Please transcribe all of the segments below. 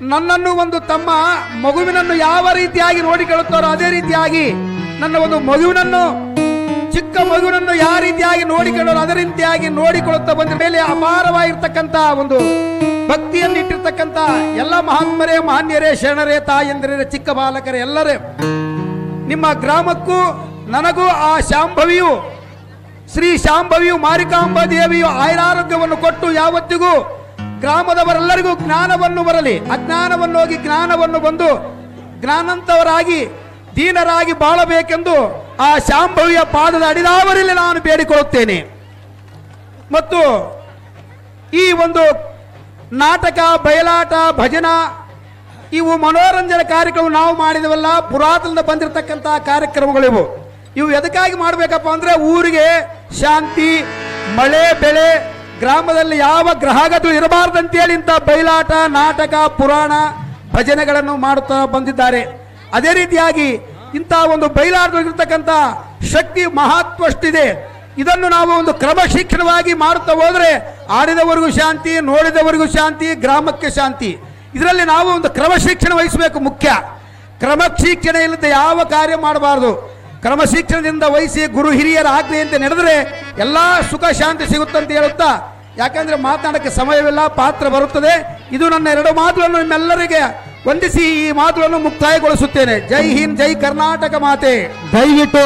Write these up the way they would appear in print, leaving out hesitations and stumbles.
ನನ್ನನ್ನು ಒಂದು ತಮ್ಮ ಮಗುವಿನನ್ನು ಯಾವ ರೀತಿಯಾಗಿ ನೋಡಿಕೊಳ್ಳುತ್ತಾರೋ ಅದೇ ರೀತಿಯಾಗಿ ನನ್ನ ಒಂದು ಮಗುವಿನನ್ನು, ಚಿಕ್ಕ ಮಗುವಿನನ್ನು ಯಾವ ರೀತಿಯಾಗಿ ನೋಡಿಕೊಳ್ಳೋರು ಅದೇ ರೀತಿಯಾಗಿ ನೋಡಿಕೊಳ್ಳುತ್ತಾ ಬಂದ ಮೇಲೆ ಅಪಾರವಾಗಿರ್ತಕ್ಕಂಥ ಒಂದು ಭಕ್ತಿಯನ್ನಿಟ್ಟಿರ್ತಕ್ಕಂಥ ಎಲ್ಲ ಮಹಾತ್ಮರೇ, ಮಾನ್ಯರೇ, ಶರಣರೇ, ತಾಯಂದಿರೇ, ಚಿಕ್ಕ ಬಾಲಕರೇ ಎಲ್ಲರೇ, ನಿಮ್ಮ ಗ್ರಾಮಕ್ಕೂ ನನಗೂ ಆ ಶಾಂಭವಿಯು, ಶ್ರೀ ಶಾಂಭವಿಯು ಮಾರಿಕಾಂಬಾ ದೇವಿಯು ಆಯುರಾರೋಗ್ಯವನ್ನು ಕೊಟ್ಟು ಯಾವತ್ತಿಗೂ ಗ್ರಾಮದವರೆಲ್ಲರಿಗೂ ಜ್ಞಾನವನ್ನು ಬರಲಿ, ಅಜ್ಞಾನವನ್ನು ಹೋಗಿ ಜ್ಞಾನವನ್ನು ಬಂದು ಜ್ಞಾನಂತವರಾಗಿ ದೀನರಾಗಿ ಬಾಳಬೇಕೆಂದು ಆ ಶಾಂಭವಿಯ ಪಾದದ ಅಡಿದಾವರಲ್ಲಿ ನಾನು ಬೇಡಿಕೊಳ್ಳುತ್ತೇನೆ. ಮತ್ತು ಈ ಒಂದು ನಾಟಕ, ಬಯಲಾಟ, ಭಜನಾ ಇವು ಮನೋರಂಜನೆ ಕಾರ್ಯಕ್ರಮ ನಾವು ಮಾಡಿದವಲ್ಲ, ಪುರಾತನದ ಬಂದಿರತಕ್ಕಂತಹ ಕಾರ್ಯಕ್ರಮಗಳಿವು. ಇವು ಎದಕ್ಕಾಗಿ ಮಾಡಬೇಕಪ್ಪ ಅಂದ್ರೆ ಊರಿಗೆ ಶಾಂತಿ, ಮಳೆ, ಬೆಳೆ, ಗ್ರಾಮದಲ್ಲಿ ಯಾವ ಗ್ರಹಗತಿಗಳು ಇರಬಾರ್ದಂತೇಳಿ ಇಂಥ ಬಯಲಾಟ, ನಾಟಕ, ಪುರಾಣ, ಭಜನೆಗಳನ್ನು ಮಾಡುತ್ತಾ ಬಂದಿದ್ದಾರೆ. ಅದೇ ರೀತಿಯಾಗಿ ಇಂಥ ಒಂದು ಬಯಲಾಟದಲ್ಲಿರ್ತಕ್ಕಂಥ ಶಕ್ತಿ ಮಹತ್ವಷ್ಟಿದೆ. ಇದನ್ನು ನಾವು ಒಂದು ಕ್ರಮಶಿಕ್ಷಣವಾಗಿ ಮಾಡುತ್ತಾ ಹೋದರೆ ಆಡಿದವರಿಗೂ ಶಾಂತಿ, ನೋಡಿದವರಿಗೂ ಶಾಂತಿ, ಗ್ರಾಮಕ್ಕೆ ಶಾಂತಿ. ಇದರಲ್ಲಿ ನಾವು ಒಂದು ಕ್ರಮಶಿಕ್ಷಣ ವಹಿಸಬೇಕು. ಮುಖ್ಯ ಕ್ರಮಶಿಕ್ಷಣ ಇಲ್ಲದೆ ಯಾವ ಕಾರ್ಯ ಮಾಡಬಾರದು. ಕ್ರಮಶಿಕ್ಷಣದಿಂದ ವಹಿಸಿ ಗುರು ಹಿರಿಯರ ಆಜ್ಞೆಯಂತೆ ನಡೆದರೆ ಎಲ್ಲ ಸುಖ ಶಾಂತಿ ಸಿಗುತ್ತಂತ ಹೇಳುತ್ತಾ, ಯಾಕಂದ್ರೆ ಮಾತನಾಡಕ್ಕೆ ಸಮಯವಿಲ್ಲ, ಪಾತ್ರ ಬರುತ್ತದೆ. ಇದು ನನ್ನ 2 ಮಾತುಗಳನ್ನು ನಿಮ್ಮೆಲ್ಲರಿಗೆ ವಂದಿಸಿ ಈ ಮಾತುಗಳನ್ನು ಮುಕ್ತಾಯಗೊಳಿಸುತ್ತೇನೆ. ಜೈ ಹಿಂದ್, ಜೈ ಕರ್ನಾಟಕ ಮಾತೆ. ದಯವಿಟ್ಟು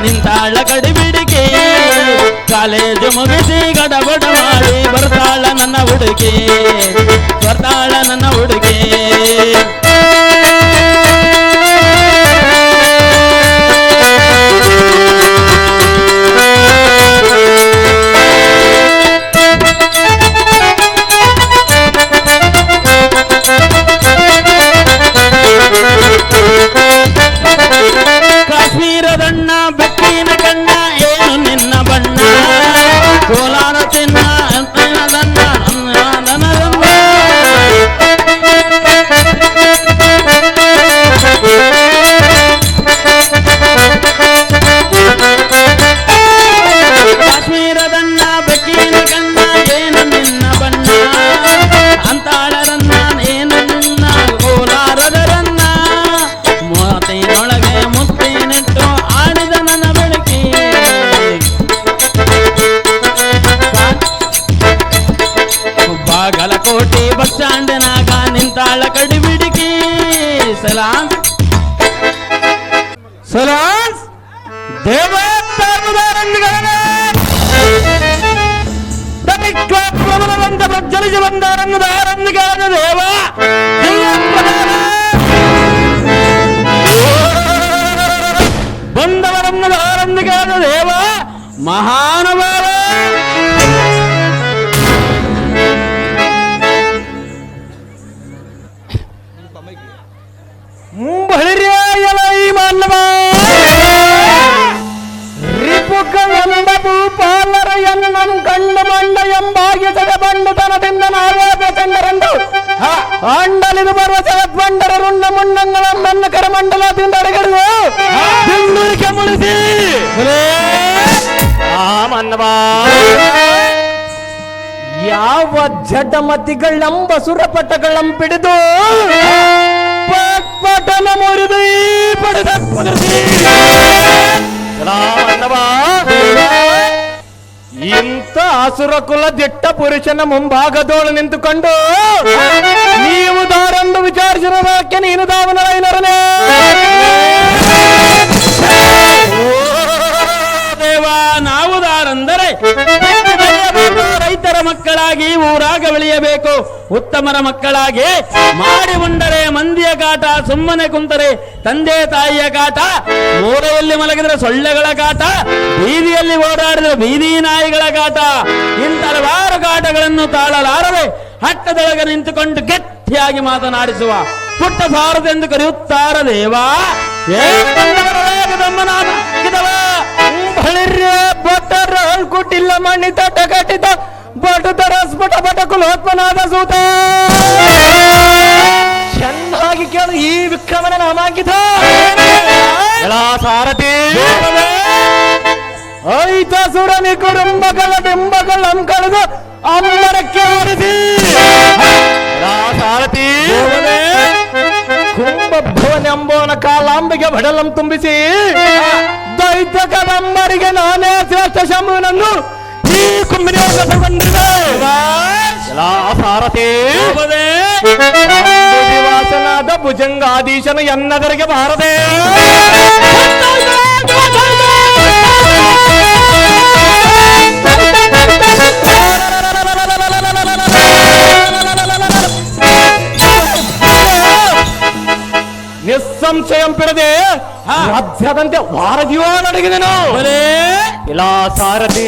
ನಿಂತಾಳ ಕಡಿಬಿಡಿಗೆ ಕಾಲೇಜು ಮುಗಿಸಿ ಗಡಬಡ ಮಾಡಿ ಬರ್ತಾಳ ನನ್ನ ಹುಡುಗಿ, ಬರ್ತಾಳ ನನ್ನ ಹುಡುಗಿ. ಕಾಶ್ಮೀರದಣ್ಣ ಬೆಕ್ಕಿನ ಕಣ್ಣ ಏನು ನಿನ್ನ ಬಣ್ಣ, ಕೋಲಾರ ಚಿನ್ನ ಬಸ್ ಸ್ಟ್ಯಾಂಡಿನಾಗ ನಿಂತಾಳ ಕಡಿಬಿಡಿಕಿ ಸಲಾನ್ ಸಲಾನ್ಸ್ ಪ್ರಜ್ವಲಿಸಿ ಬಂದಾರಂಗದಾರಂಗಾದ ದೇವ ಬಂದವರನ್ನದಾರಂಗಾದ ದೇವ ಮಹಾನುಭಾವ ಮುಂಬಳಿರ್ಯಾಯಲ ಈ ಮಾನವ ರಿಪುಕವೆಂಬ ಭೂಪಾಲರ ಎನ್ನಂ ಕಂಡು ಮಂಡ ಎಂಬಾಗಿಸದ ಬಂಡುತನದಿಂದ ನಾವೇಪ ಕಂಡರಂದು ಅಂಡಲಿದು ಬರುವ ಜಗತ್ಬಂಡರ ರುಂಡ ಮುಂಡಂಗಳನ್ನ ಕರಮಂಡಲದಿಂದ ಅಡಗಡುವ ಬೆಂಗಳೂರಿಗೆ ಮುಳಿಸಿ ಆ ಮಾನವ ಯಾವ ಜಡಮತಿಗಳಂಬ ಸುರಪಟಗಳಂ ಪಿಡಿದು ಪಟನ ಮುರಿದು ಈ ಪಡೆದ ಕುದಿಸಿ ಇಂಥ ಅಸುರ ಕುಲ ದಿಟ್ಟ ಪುರುಷನ ಮುಂಭಾಗದೋಳು ನಿಂತುಕೊಂಡು ನೀವು ದಾರನ್ನು ವಿಚಾರಿಸಿರೋದಕ್ಕೆ ನೀನು ದಾವನರನೇ ದೇವ ನಾವು ದಾರಂದರೆ ರೈತರ ಮಕ್ಕಳಾಗಿ ಊರಾಗ ಬೆಳೆಯಬೇಕು ಉತ್ತಮರ ಮಕ್ಕಳಾಗಿ ಮಾಡಿ ಉಂಡರೆ ಮಂದಿಯ ಕಾಟ ಸುಮ್ಮನೆ ಕುಂತರೆ ತಂದೆ ತಾಯಿಯ ಕಾಟ ಮೂಲೆಯಲ್ಲಿ ಮಲಗಿದರೆ ಸೊಳ್ಳೆಗಳ ಕಾಟ ಬೀದಿಯಲ್ಲಿ ಓಡಾಡಿದರೆ ಬೀದಿ ನಾಯಿಗಳ ಕಾಟ ಇಂಥ ಹಲವಾರು ಕಾಟಗಳನ್ನು ತಾಳಲಾರದೆ ಹಟ್ಟದೊಳಗೆ ನಿಂತುಕೊಂಡು ಗಟ್ಟಿಯಾಗಿ ಮಾತನಾಡಿಸುವ ಪುಟ್ಟ ಸಾರದೆಂದು ಕರೆಯುತ್ತಾರ ದೇವಾ ಕುಟ್ಟಿಲ್ಲ ಮಣ್ಣಿ ತಟ್ಟ ಕಟ್ಟಿತ ಬಟು ತರಸ್ಪಟ ಬಟ ಕುಲೋತ್ಮನಾದ ಸೂತ ಚೆನ್ನಾಗಿ ಕೇಳು ಈ ವಿಕ್ರಮನ ನಾಮಾಂಕಿತ ಸಾರಥಿ ಐತ ಸುರನಿ ಕುರುಂಬಗಳ ಬಿಂಬಗಳಂ ಕಳೆದು ಅಮ್ಮರಕ್ಕೆ ಆರಿಸಿ ಸಾರಥಿ ಕುಂಭಭವನೆಂಬೋನ ಕಾಲಾಂಬಿಗೆ ಬಡಲಂ ತುಂಬಿಸಿ ದೈತ್ಯ ಕದಂಬರಿಗೆ ನಾನೇ ಶ್ರೇಷ್ಠ ಶಂಭುನನ್ನು ಈ ಕುಂಬಿನ ಸಾರಥಿ ವಾಸನಾದ ಭುಜಂಗಾಧೀಶನು ಎನ್ನದರಿಗೆ ಬಾರದೆ ನಿಸ್ಸಂಶಯಂ ಪಿಡದೆ ರಾಜ್ಯದಂತೆ ವಾರದಿಯೋ ನಡಗಿದೆನು ಇಲ್ಲ ಸಾರಥಿ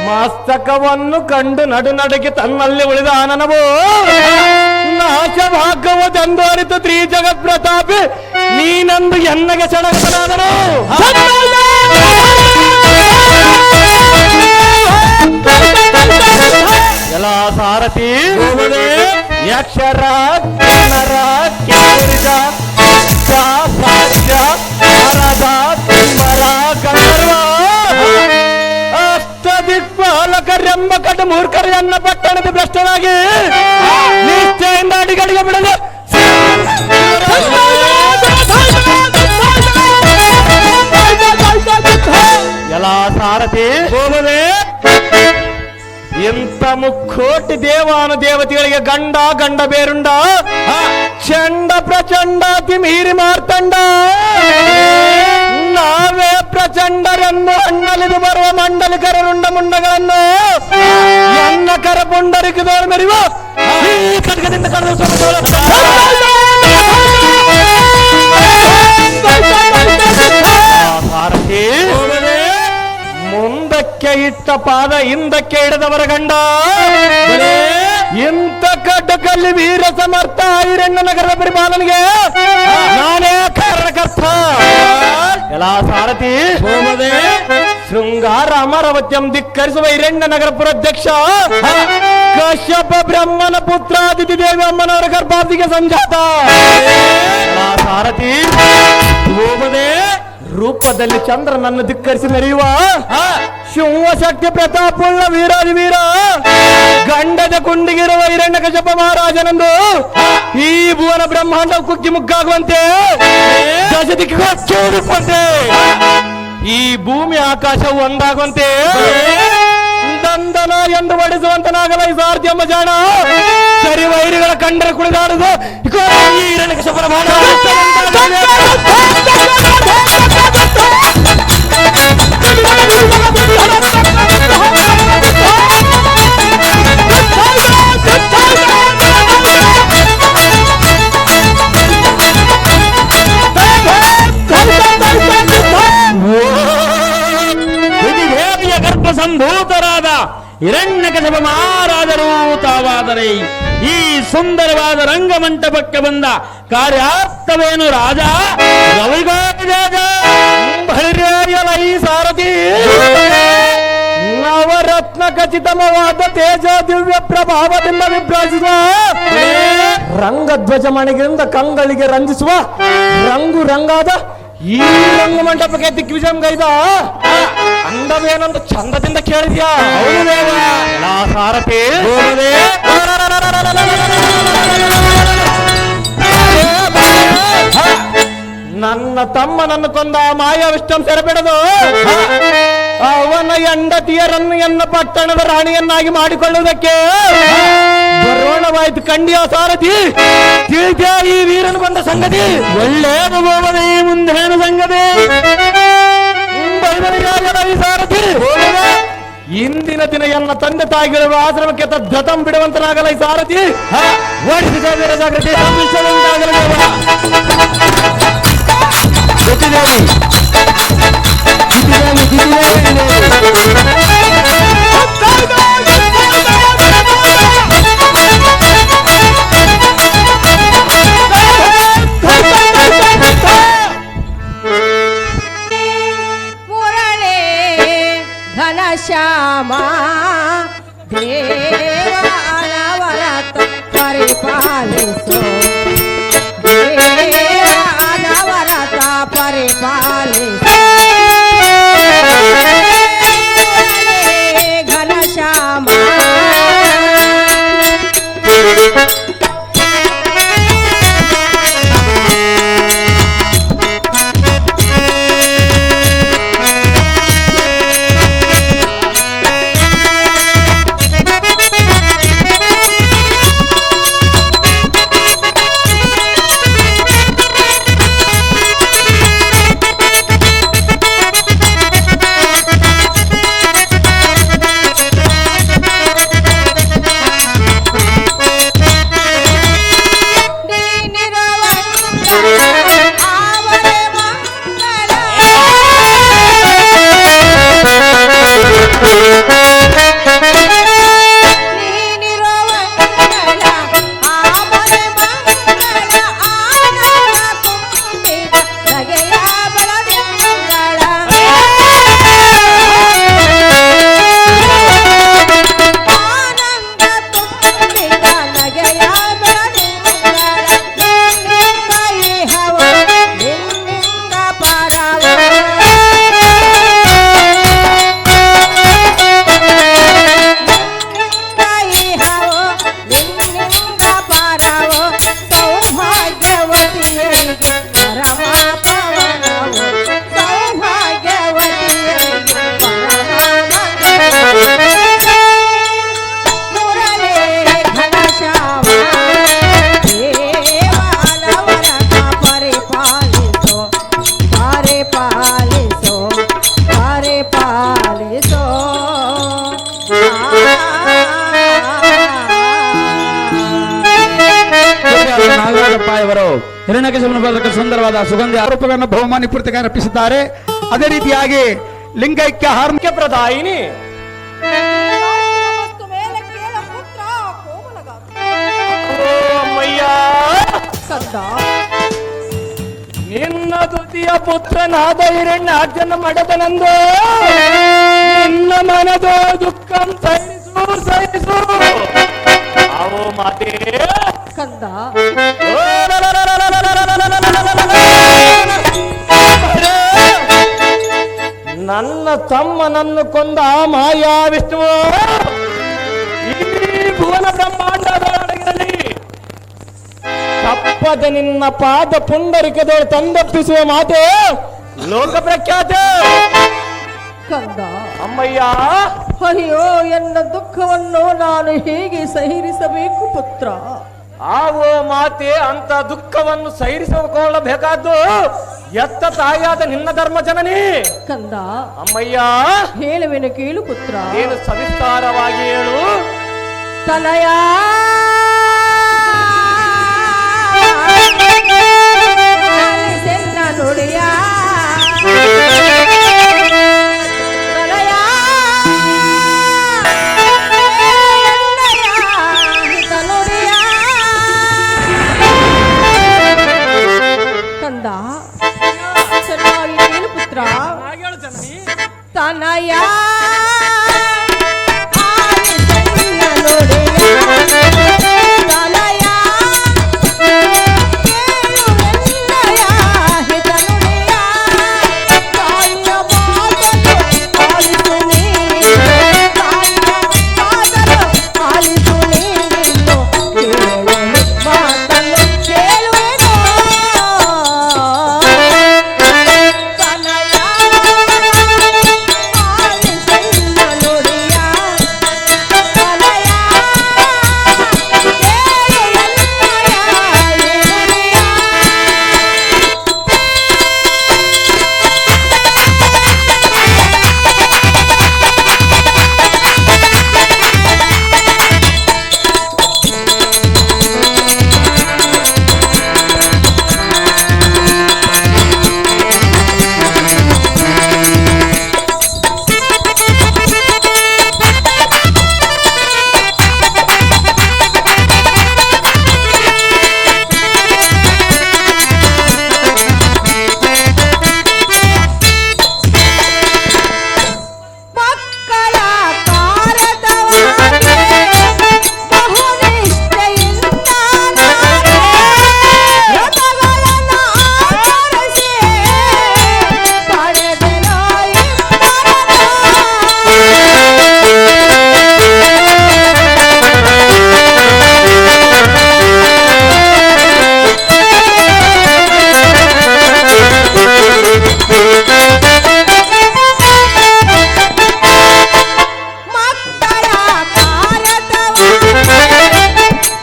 ಮಸ್ತಕವನ್ನು ಕಂಡು ನಡುನಡುಗಿ ತನ್ನಲ್ಲಿ ಉಳಿದ ಆನನವು ನಾಶಭಾಗವದೆಂದು ಅರಿತು ತ್ರೀ ಜಗತ್ ಪ್ರತಾಪಿ ನೀನಂದು ಎನ್ನಗೆ ಸಡಗತನಾದನು ಎಲ್ಲ ಸಾರಥಿ ಯಕ್ಷರ ಕಿನ್ನರ ಕಿನ್ನರಿದ ಮರದ ತಿಮ್ಮರ ಗಂಧರ್ವ ಅಷ್ಟದಿಕ್ಪಾಲಕರೆಂಬ ಕಟ ಮೂರ್ಖರೆಯನ್ನ ಪಟ್ಟಣದ ಭ್ರಷ್ಟನಾಗಿ ನಿಶ್ಚಯಿಂದ ಅಡಿಗಡಿಗೆ ಬಿಡಲು ಎಲ್ಲ ಸಾರಥಿ ಎಂತ ಮುಕ್ಕೋಟಿ ದೇವಾನು ದೇವತೆಗಳಿಗೆ ಗಂಡ ಗಂಡ ಬೇರುಂಡ ಚಂಡ ಪ್ರಚಂಡ ತಿಮೀರಿ ಮಾರ್ತಂಡ ನಾವೇ ಪ್ರಚಂಡರನ್ನು ಅಣ್ಣಲಿದು ಬರುವ ಮಂಡಲಿಕರ ರುಂಡ ಮುಂಡಗಳನ್ನು ಎನ್ನ ಕರ ಪುಂಡರಿಕದೋಳು ಮೆರಿವ ಈ ಖಡ್ಗದಿಂದ ಕಳೆದು ಸಾರಥಿ ಮುಂದಕ್ಕೆ ಇಟ್ಟ ಪಾದ ಹಿಂದಕ್ಕೆ ಹಿಡಿದವರ ಗಂಡ ಇಂಥ ಕಡ್ಡಕಲ್ಲಿ ವೀರ ಸಮರ್ಥ ಹಿರಣ್ಯ ನಗರದ ಪರಿಪಾಲನೆಗೆ ನಾನೇ ಕಾರಣಕರ್ತ ಎಲ್ಲ ಸಾರಥಿ ಶೃಂಗಾರ ಅಮರವತ್ಯಂ ಧಿಕ್ಕರಿಸುವ ಹಿರಣ್ಯ ನಗರ ಪುರಾಧ್ಯಕ್ಷ ಕಶ್ಯಪ ಬ್ರಹ್ಮನ ಪುತ್ರ ಅದಿತಿ ದೇವಿ ಅಮ್ಮನವರ ಗರ್ಭಾಧಿಗೆ ಸಂಜಾತ ಸಾರಥಿ ರೂಪದಲ್ಲಿ ಚಂದ್ರನನ್ನು ಧಿಕ್ಕರಿಸಿ ಮೆರೆಯುವ ಶಿವಶಕ್ತಿ ಪ್ರತಾಪುಳ್ಳ ವೀರಾದಿ ವೀರ ಗಂಡದ ಕುಂಡಿಗಿರುವ ಹಿರಣ್ಯ ಕಶ್ಯಪ ಮಹಾರಾಜನಂದು ಈ ಭುವನ ಬ್ರಹ್ಮಾಂಡ ಕುಗ್ಗಿ ಮುಗ್ಗಾಗುವಂತೆ ದಶ ದಿಕ್ಕುವಂತೆ ಈ ಭೂಮಿ ಆಕಾಶವು ಒಂದಾಗುವಂತೆ ದಂದನ ಎಂದು ಬಡಿಸುವಂತನಾಗಲ್ಲ ಈ ಸಾರಥಿ ಎಂಬ ಜಾಣ. ಸರಿ ವೈರಿಗಳ ಕಂಡರೆ ಕುಳಿದಾಡುದು ಈ ಹಿರಣ್ಯಕಶಿಪುರ ಬಾಣ. ದೇವಿಯ ಗರ್ಭ ಸಂಭೂತರಾದ ಹಿರಣ್ಯಕಶಿಪ ಮಹಾರಾಜರು ತಾವಾದರೆ ಈ ಸುಂದರವಾದ ರಂಗಮಂಟಪಕ್ಕೆ ಬಂದ ಕಾರ್ಯಾರ್ಥವೇನು ರಾಜ? ಈ ಸಾರಥಿ ನವರತ್ನ ಖಚಿತಮವಾದ ತೇಜ ದಿವ್ಯ ಪ್ರಭಾವದಿಂದ ವಿಭ್ರಾಜಿಸುವ ರಂಗಧ್ವಜ ಮಣಿಗೆಯಿಂದ ಕಂಗಳಿಗೆ ರಂಜಿಸುವ ರಂಗು ರಂಗಾದ ಈ ರಂಗ ಮಂಟಪಕ್ಕೆ ದಿಗ್ವಿಜಯಗೈದ ಅಂದವೇನೊಂದು ಚಂದದಿಂದ ಕೇಳಿದ್ಯಾ? ಸಾರಥಿ ನನ್ನ ತಮ್ಮನನ್ನು ಕೊಂದ ಮಾಯಾವಿಷ್ಟಂ ಸೆರೆಬಿಡದು ಅವನ ಹೆಂಡತಿಯರನ್ನು ಎನ್ನ ಪಟ್ಟಣದ ರಾಣಿಯನ್ನಾಗಿ ಮಾಡಿಕೊಳ್ಳುವುದಕ್ಕೆ ಬರೋಣವಾಯ್ತು ಕಂಡಿಯ ಸಾರಥಿ. ತಿಳಿದ್ಯಾ ಈ ವೀರನು ಕೊಂದ ಸಂಗತಿ? ಒಳ್ಳೆಯದು ಗೋಮದೇ, ಮುಂದೇನು ಸಂಗತಿ? ಈ ಸಾರಥಿ ಇಂದಿನ ದಿನ ಎಲ್ಲ ತಂದೆ ತಾಯಿಗಳು ಆಶ್ರಮಕ್ಕೆ ತದ್ದತಂ ಬಿಡುವಂತನಾಗಲ್ಲ ಈ ಸಾರಥಿ. ಓಡಿಸಿದ ಜಾಗ್ರತೆ ಘನಶ್ಯಾಮ ದೇವಾನವರತ ಪರಿಪಾಲಿಸೋ, ದೇವಾನವರತ ಪರಿಪಾಲಿಸೋ ಘನಶ್ಯಾಮ. ಇವರು ಹಿರಣ್ಯಕಶಿಪನ ಪದಕ್ಕೆ ಸುಂದರವಾದ ಸುಗಂಧಿ ಆರೋಪಗಳನ್ನು ಬಹುಮಾನ ಪೂರ್ತಿಗೆ ಅರ್ಪಿಸಿದ್ದಾರೆ. ಅದೇ ರೀತಿಯಾಗಿ ಲಿಂಗೈಕ್ಯ ಹಾರ್ಮಿಕ ಪ್ರದಾಯಿನಿ ನಿನ್ನ ದ್ವಿತೀಯ ಪುತ್ರನಾದ ಹಿರಣ್ಯಾಕ್ಷನ ಮಡದನಂದು ನಿನ್ನ ಮನದ ದುಃಖ ಸಹಿಸು ಅವು ಮಾತೇ ಕಂದ. ನನ್ನ ತಮ್ಮನನ್ನು ಕೊಂದ ಮಾಯಾ ವಿಷ್ಣುವು ಈ ಭುವನ ಬ್ರಹ್ಮಾಂಡದೊಳಗಿರಲಿ ತಪ್ಪದ ನಿನ್ನ ಪಾದ ಪುಂಡರಿಕದೊಳು ತಂದಪ್ಪಿಸುವ ಮಾತೆ ಲೋಕ ಪ್ರಖ್ಯಾತ ಕಂದ. ಅಮ್ಮಯ್ಯ ಅಯ್ಯೋ ಎನ್ನ ದುಃಖವನ್ನು ನಾನು ಹೇಗೆ ಸಹಿರಿಸಬೇಕು ಪುತ್ರ? ಆವೋ ಮಾತೆ, ಅಂತ ದುಃಖವನ್ನು ಸಹಿರಿಸಿಕೊಳ್ಳಬೇಕಾದ್ದು ಎತ್ತ ತಾಯಿಯಾದ ನಿನ್ನ ಧರ್ಮ ಜನನಿ. ಕಂದ, ಅಮ್ಮಯ್ಯ, ಹೇಳುವೆನು ಕೇಳು ಪುತ್ರ. ಏನು ಸವಿಸ್ತಾರವಾಗಿ ಹೇಳು. ತನಯ ಆಲಿಸೆನ್ನ ನುಡಿಯ, ತನಯ ಹಿತ ನುಡಿಯ. ಕಂದ, ಚೆನ್ನಾಗಿ ಕೇಳು ಪುತ್ರ. ತನಯ ಆಲಿಸೆನ್ನ ನುಡಿಯ, ತನಯ ಕೇಳುವೆನ್ನಯ ಹಿತ ನುಡಿಯ. ತಾಯಿಯ ಮಾತನ್ನು ಆಲಿಸು ನೀನು, ತಾಯಿಯ ಮಾತನ್ನು ಆಲಿಸು ನೀನು. ಕೇಳುವೆನು ಮಾತನ್ನು ಕೇಳುವೆನು. ತನಯ ಆಲಿಸೆನ್ನ ನುಡಿಯ, ತನಯ ಮಕ್ಕಳ ಕಾರತವಾಗಿ ಬಹುನಿಷ್ಠೆಯಿಂದ ನಾನೇ ವ್ರತಗಳನ್ನು ಆಚರಿಸಿ ಪಡೆದೆನೋ ಮಕ್ಕಳ ಕಾರತವಾಗಿ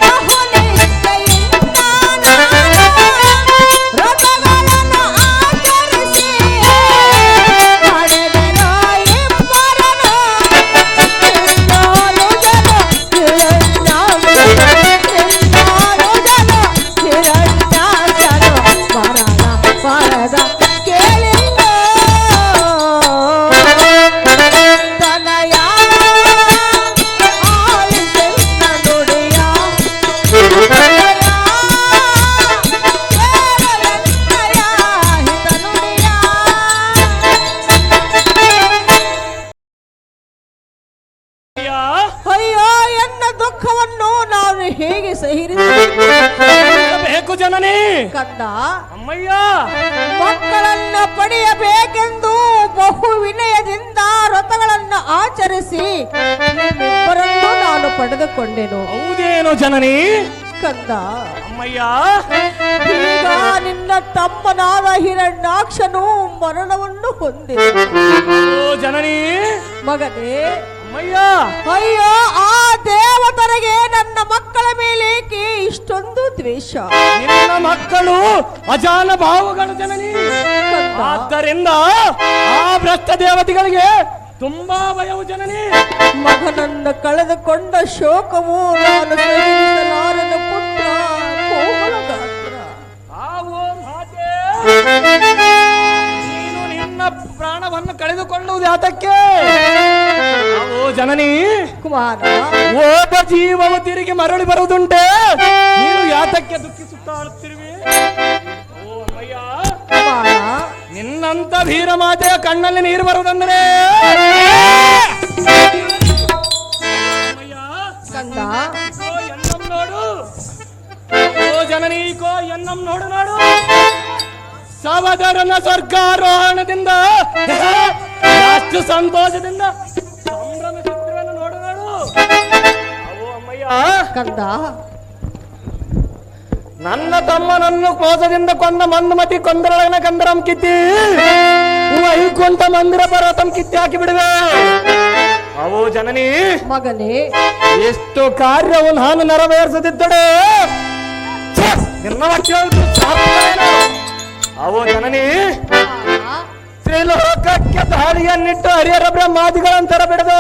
ಬಹುನಿಷ್ಠೆಯಿಂದ ನಾನೇ ವ್ರತಗಳನ್ನು ಆಚರಿಸಿ ಪಡೆದೆನೋ ಇಬ್ಬರನ್ನು. ನಿನ್ನೋನುಜನು ಹಿರಣ್ಯಾಕ್ಷನು ಮರಣ ಪರದ ಕೇಳಿಂದು. ತನಯ ಆಲಿಸೆನ್ನ ನುಡಿಯ, ತನಯ ಕೇಳುವೆನ್ನಯ ಹಿತ ನುಡಿಯ. ಅಯ್ಯೋ ಎನ್ನ ದುಃಖವನ್ನು ನಾನು ಹೇಗೆ ಬೇಕು ಜನನಿ. ಕಂದ, ಅಮ್ಮಯ್ಯ, ಮಕ್ಕಳನ್ನ ಪಡೆಯಬೇಕೆಂದು ಬಹು ವಿನಯದಿಂದ ವ್ರತಗಳನ್ನು ಆಚರಿಸಿ ನಿಮ್ಮಿಬ್ಬರನ್ನು ನಾನು ಪಡೆದುಕೊಂಡೆನು. ಹೌದೇನು ಜನನಿ. ಕಂದ, ಅಮ್ಮಯ್ಯ, ಈಗ ನಿನ್ನ ತಮ್ಮನಾದ ಹಿರಣ್ಯಾಕ್ಷನು ಮರಣವನ್ನು ಹೊಂದಿದ. ಓ ಜನನಿ. ಮಗನೇ, ಅಮ್ಮಯ್ಯ, ಅಯ್ಯೋ ಆ ದೇವತರಿಗೆ ನನ್ನ ಮಕ್ಕಳ ಮೇಲೇಕೆ ಇಷ್ಟೊಂದು ದ್ವೇಷ? ನಿನ್ನ ಮಕ್ಕಳು ಅಜಾನ ಭಾವಗಳು ಜನನಿ. ಕಂದ, ಆದ್ದರಿಂದ ಆ ಭ್ರಷ್ಟ ದೇವತೆಗಳಿಗೆ ತುಂಬಾ ಭಯವು ಜನನಿ. ಮಗನನ್ನು ಕಳೆದುಕೊಂಡ ಶೋಕವು ನಾನು ಸಹಿಸಲಾರದ ಪುತ್ರ ಕೋಮಲಗಾತ್ರ. ಆವೋ ಮಾತೆ, ನೀನು ನಿನ್ನ ಪ್ರಾಣವನ್ನು ಕಳೆದುಕೊಳ್ಳುವುದು ಯಾತಕ್ಕೆ? ಆವೋ ಜನನಿ, ಕುಮಾರ, ಒಬ್ಬ ಜೀವವು ತಿರುಗಿ ಮರಳಿ ಬರುವುದುಂಟೆ, ನೀನು ಯಾತಕ್ಕೆ ದುಃಖಿಸುತ್ತಾ ಇರುತ್ತಿರುವೆ? ಓ ಅಮ್ಮಯ್ಯ, ಕುಮಾರ, ನಿನ್ನಂತ ವೀರ ಮಾತೆಯ ಕಣ್ಣಲ್ಲಿ ನೀರು ಬರುವುದಂದ್ರೆ ಕಂದ, ಎನ್ನಂ ನೋಡು. ಓ ಜನನಿ, ಕೋ ಎನ್ನಂ ನೋಡು ನೋಡು. ಸಹೋದರನ ಸ್ವರ್ಗಾರೋಹಣದಿಂದ ಅಷ್ಟು ಸಂತೋಷದಿಂದ ಸಂಭ್ರಮಿಸುತ್ತಿರುವೆನು ನೋಡು ನೋಡು. ಅವು ಅಮ್ಮಯ್ಯ, ಕಂದ, ನನ್ನ ತಮ್ಮನನ್ನು ಕೋಸದಿಂದ ಕೊಂದ ಮಂದುಮತಿ ಕೊಂದರಳನ ಕಂದರಂ ಕಿತ್ತಿ ವೈಕುಂಠ ಮಂದಿರ ಪರ್ವತಂ ಕಿತ್ತಿ ಹಾಕಿ ಬಿಡುವೆ. ಅವೋ ಜನನಿ, ಮಗನೇ, ಎಷ್ಟು ಕಾರ್ಯವು ನಾನು ನೆರವೇರಿಸದಿದ್ದಡೆ ಅವೋ ಜನನಿ, ತ್ರಿಲೋಕಕ್ಕೆ ದಾರಿಯನ್ನಿಟ್ಟು ಹರಿಹರ ಬ್ರಹ್ಮಾದಿಗಳಂತರ ಬಿಡದು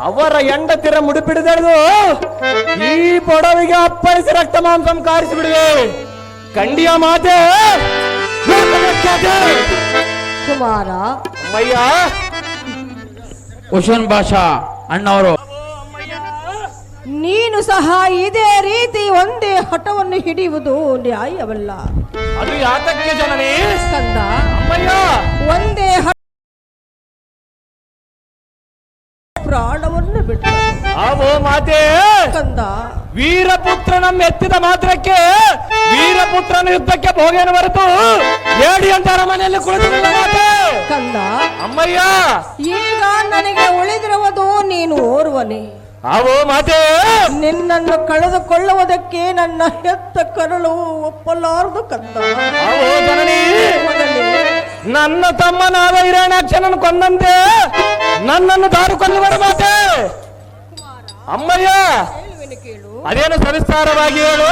ಅವರ ಹೆಂಡತಿರ ಮುಡಿಪಿಡಿದೆಳೆದು ಈ ಪೊಡವಿಗೆ ಅಪ್ಪಳಿಸಿ ರಕ್ತ ಮಾಂಸಂ ಕಾರಿಸಿ ಬಿಡುವೆ. ಕಂಡಿಯ ಮಾತೆ ಕುಮಾರ. ಅಮ್ಮಯ್ಯ, ಕುಶನ್ ಭಾಷಾ ಅಣ್ಣವರು, ನೀನು ಸಹ ಇದೇ ರೀತಿ ಒಂದೇ ಹಠವನ್ನು ಹಿಡಿಯುವುದು ನ್ಯಾಯವಲ್ಲ. ಅದು ಯಾತಕ್ಕೆ ಜನನಿ? ಕಂದ, ಅಮ್ಮಯ್ಯ, ಒಂದೇ ಪ್ರಾಣವನ್ನು ಬಿಟ್ಟು ಅವೋ ಮಾತೆ, ಕಂದ, ವೀರಪುತ್ರನ ಎತ್ತಿದ ಮಾತ್ರಕ್ಕೆ ವೀರಪುತ್ರನ ಯುದ್ಧಕ್ಕೆ ಹೋಗೇನು ಹೊರತು ಏಡಿ ಅಂತಾರ ಮನೆಯಲ್ಲಿ ಕುಳಿತಿರಲಿಲ್ಲ ಮಾತೆ. ಕಂದ, ಅಮ್ಮಯ್ಯ, ಈಗ ನನಗೆ ಉಳಿದಿರುವುದು ನೀನು ಓರ್ವನೇ. ಅವೋ ಮಾತೆ, ನಿನ್ನನ್ನು ಕಳೆದುಕೊಳ್ಳುವುದಕ್ಕೆ ನನ್ನ ಹೆತ್ತ ಕರಳು ಒಪ್ಪಲಾರದು. ಕಂದ, ಅವೋ ಜನನಿ, ಮಗನೇ, ನನ್ನ ತಮ್ಮನಾದ ಹಿರಣ್ಯಾಕ್ಷನನ್ನು ಕೊಂದಂತೆ ನನ್ನನ್ನು ದಾರು ಕೊಂದುವರ ಮಾತೆ. ಅಮ್ಮಯ್ಯ, ಕೇಳು. ಅದೇನು ಸವಿಸ್ತಾರವಾಗಿ ಹೇಳು.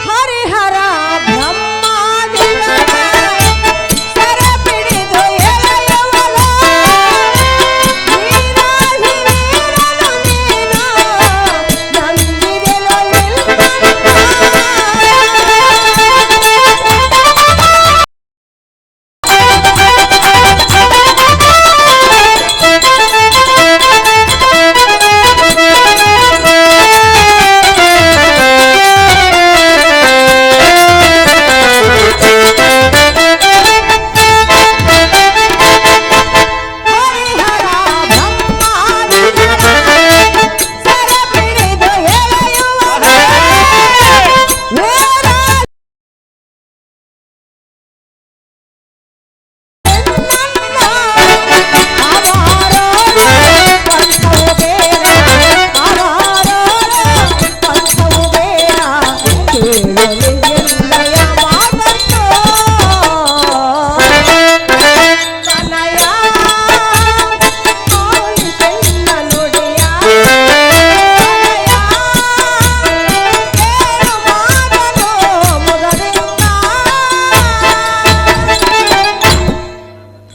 ಹರಿಹರ ಬ್ರಹ್ಮಾದಿಗಳ ಸರ ಪಿಡಿದು ಎಳೆಯುವವ ವೀರಾಧಿ ವೀರನು ನೀನು ನಂಬಿದೆಲೋ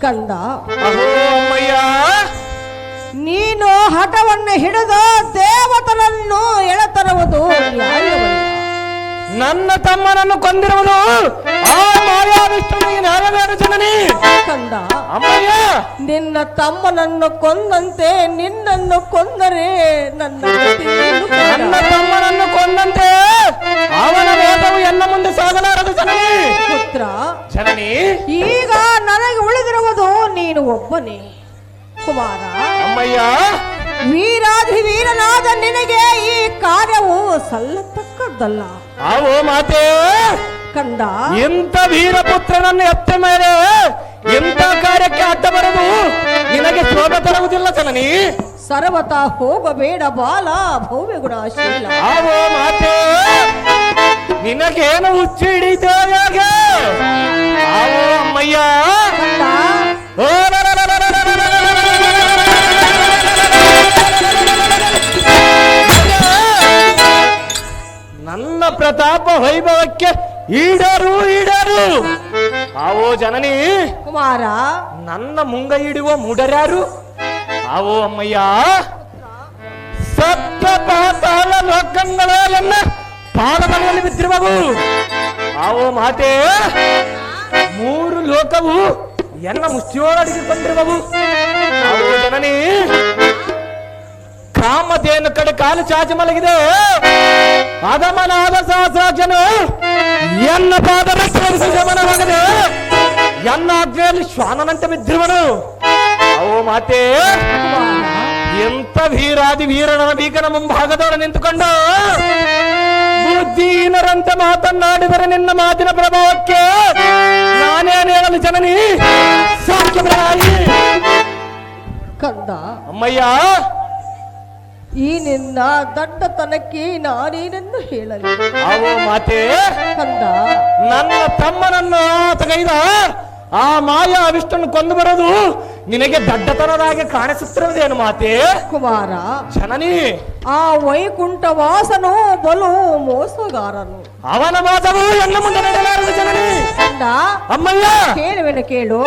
ಕಂದ. ಅಹೋ ಅಮ್ಮಯ್ಯ, ನೀನು ಹಠವನ್ನು ಹಿಡಿದು ದೇವತರನ್ನು ಎಳೆತರುವುದು ನ್ಯಾಯವಲ್ಲ. ನನ್ನ ತಮ್ಮನನ್ನು ಕೊಂದಿರುವುದು ಆ ಮಾಯಾವಿಷ್ಣುವಿಗೆ ನ್ಯಾಯವೇನು ಜನನಿ? ಕಂದ, ಅಮ್ಮಯ್ಯ, ನಿನ್ನ ತಮ್ಮನನ್ನು ಕೊಂದಂತೆ ನಿನ್ನನ್ನು ಕೊಂದರೆ ನನ್ನ ಗತಿಯೇನು ಕಂದ? ನನ್ನ ತಮ್ಮನನ್ನು ಕೊಂದಂತೆ ಅವನ ವೇದವು ಎನ್ನ ಮುಂದೆ ಸಾಗಲಾರದು ಜನನಿ. ಪುತ್ರ, ಜನನಿ, ಈಗ ನನಗೆ ಉಳಿದಿರುವುದು ನೀನು ಒಬ್ಬನೇ. ಕುಮಾರ, ಅಮ್ಮಯ್ಯ, ವೀರಾಧಿ ವೀರನಾದ ನಿನಗೆ ಈ ಕಾರ್ಯವು ಸಲ್ಲತಕ್ಕದ್ದಲ್ಲ. ಅವೋ ಮಾತೆ, ಕಂದ, ಇಂಥ ವೀರಪುತ್ರನನ್ನು ಎತ್ತ ಮೇಲೆ ಇಂಥ ಕಾರ್ಯಕ್ಕೆ ಅಡ್ಡ ಬರದು ನಿನಗೆ ಶೋಭೆ ತರುವುದಿಲ್ಲ ಜನನಿ. ಸರ್ವತ ಹೋಗಬೇಡ ಬಾಲ ಭವ್ಯ ಗುಣಶೀಲ. ಅವೋ ಮಾತೆ, ನಿನಗೇನು ಹುಚ್ಚು ಹಿಡಿತೋ ಹೇಗೆ? ಅವೋ ಅಮ್ಮಯ್ಯ, ಕಂದ, ಓ ನನ್ನ ಪ್ರತಾಪ ವೈಭವಕ್ಕೆ ಈಡರು ಈಡರು. ಅವೋ ಜನನಿ, ಕುಮಾರ, ನನ್ನ ಮುಂಗ ಇಡುವ ಮುಡರ್ಯಾರು? ಅವೋ ಅಮ್ಮಯ್ಯ, ಸಪ್ತ ಪಾತಾಳ ಲೋಕಗಳೆಲ್ಲ ಪಾದಗಳಲ್ಲಿ ಬಿದ್ದಿರುವವು. ಅವೋ ಮಾತೆ, 3 ಲೋಕವು ಎನ್ನ ಮುಷ್ಟಿಯೊಳಗಿಕೊಂಡಿರುವವು. ಅವೋ ಜನನಿ, ಕಾಮಧೇನು ಕಡೆ ಕಾಲು ಚಾಚಿ ಮಲಗಿದೆ. ಅಧಮನಾದ ಸಹಸ್ರಾಕ್ಷನು ಎನ್ನ ಪಾದದ ಗಮನವಾಗದೆ ಎನ್ನ ಆಜ್ಞೆಯಲ್ಲಿ ಶ್ವಾನನಂತೆ ಬಿದ್ದಿರುವನು. ಅವೋ ಮಾತೆ, ಎಂತ ವೀರಾದಿ ವೀರನ ಬೀಗನ ಮುಂಭಾಗದೊಳ ನಿಂತುಕೊಂಡು ಬುದ್ಧಿಹೀನರಂತೆ ಮಾತನಾಡಿದರೆ ನಿನ್ನ ಮಾತಿನ ಪ್ರಭಾವಕ್ಕೆ ನಾನೇನು ಹೇಳಲು ಜನನಿ? ಸಾಕ್ಯ ಕಂದ, ಅಮ್ಮಯ್ಯ, ಈ ನಿನ್ನ ದಡ್ಡತನಕ್ಕೆ ನಾನೇನೆಂದು ಹೇಳಲಿ ಅವು ಮಾತೆ ಕಂದ. ನನ್ನ ತಮ್ಮನನ್ನು ತಗೈದ ಆ ಮಾಯಾ ವಿಷ್ಣುವನ್ನು ಕೊಂದು ಬರೋದು ನಿನಗೆ ದಡ್ಡತನದಾಗಿ ಕಾಣಿಸುತ್ತಿರುವುದೇನು ಮಾತೆ? ಕುಮಾರ, ಜನನಿ ಆ ವೈಕುಂಠ ವಾಸನು ಬಲು ಮೋಸಗಾರನು. ಅವನ ಮಾತವು ಎಲ್ಲ ಮುಂದೆ ನಡೆಯಲಾರದು ಜನನಿ. ಕಂದ, ಅಮ್ಮಯ್ಯ ಕೇಳುವೆನು ಕೇಳು.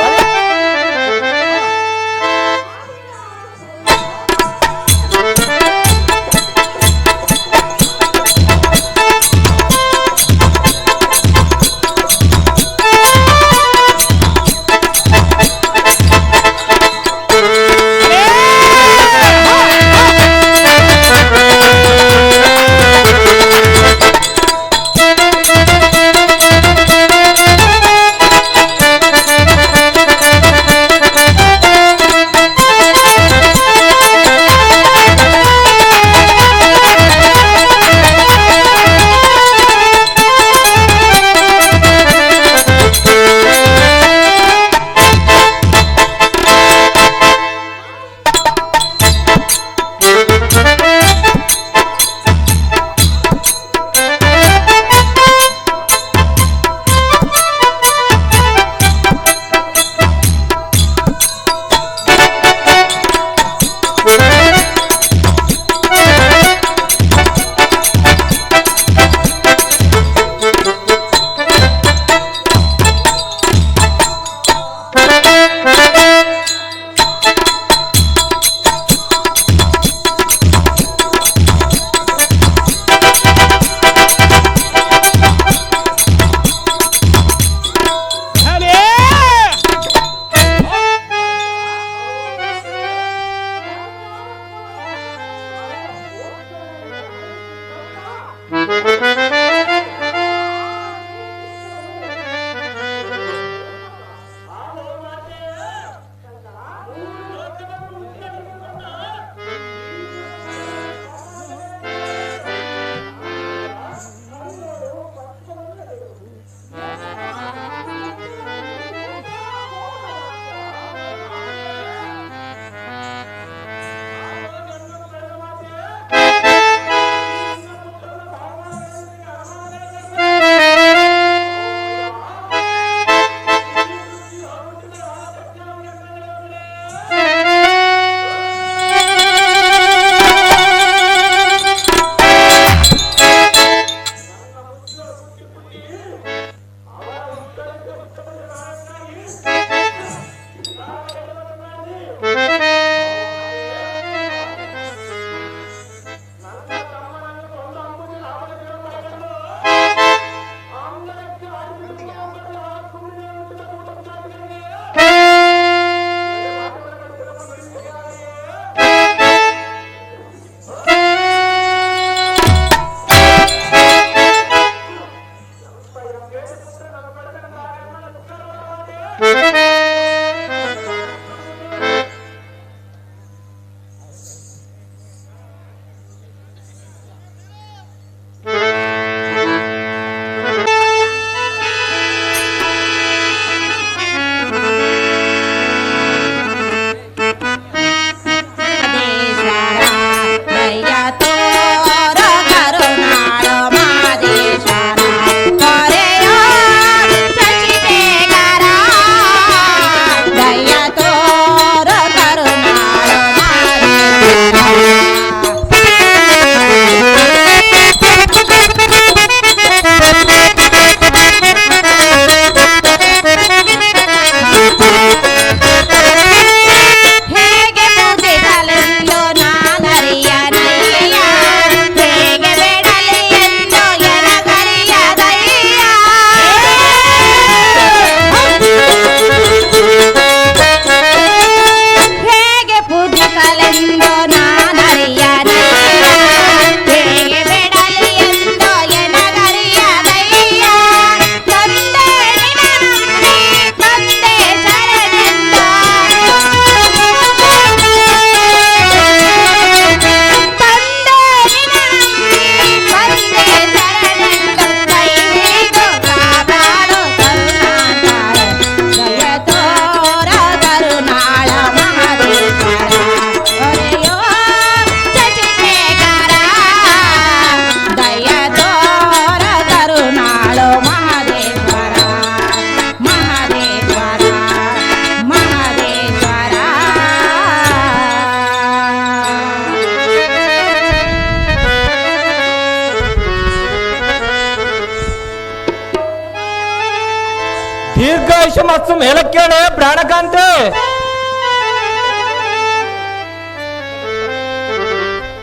ಮಾತು ಮೇಲಕ್ಕೇಳೆ ಪ್ರಾಣಕಾಂತೆ.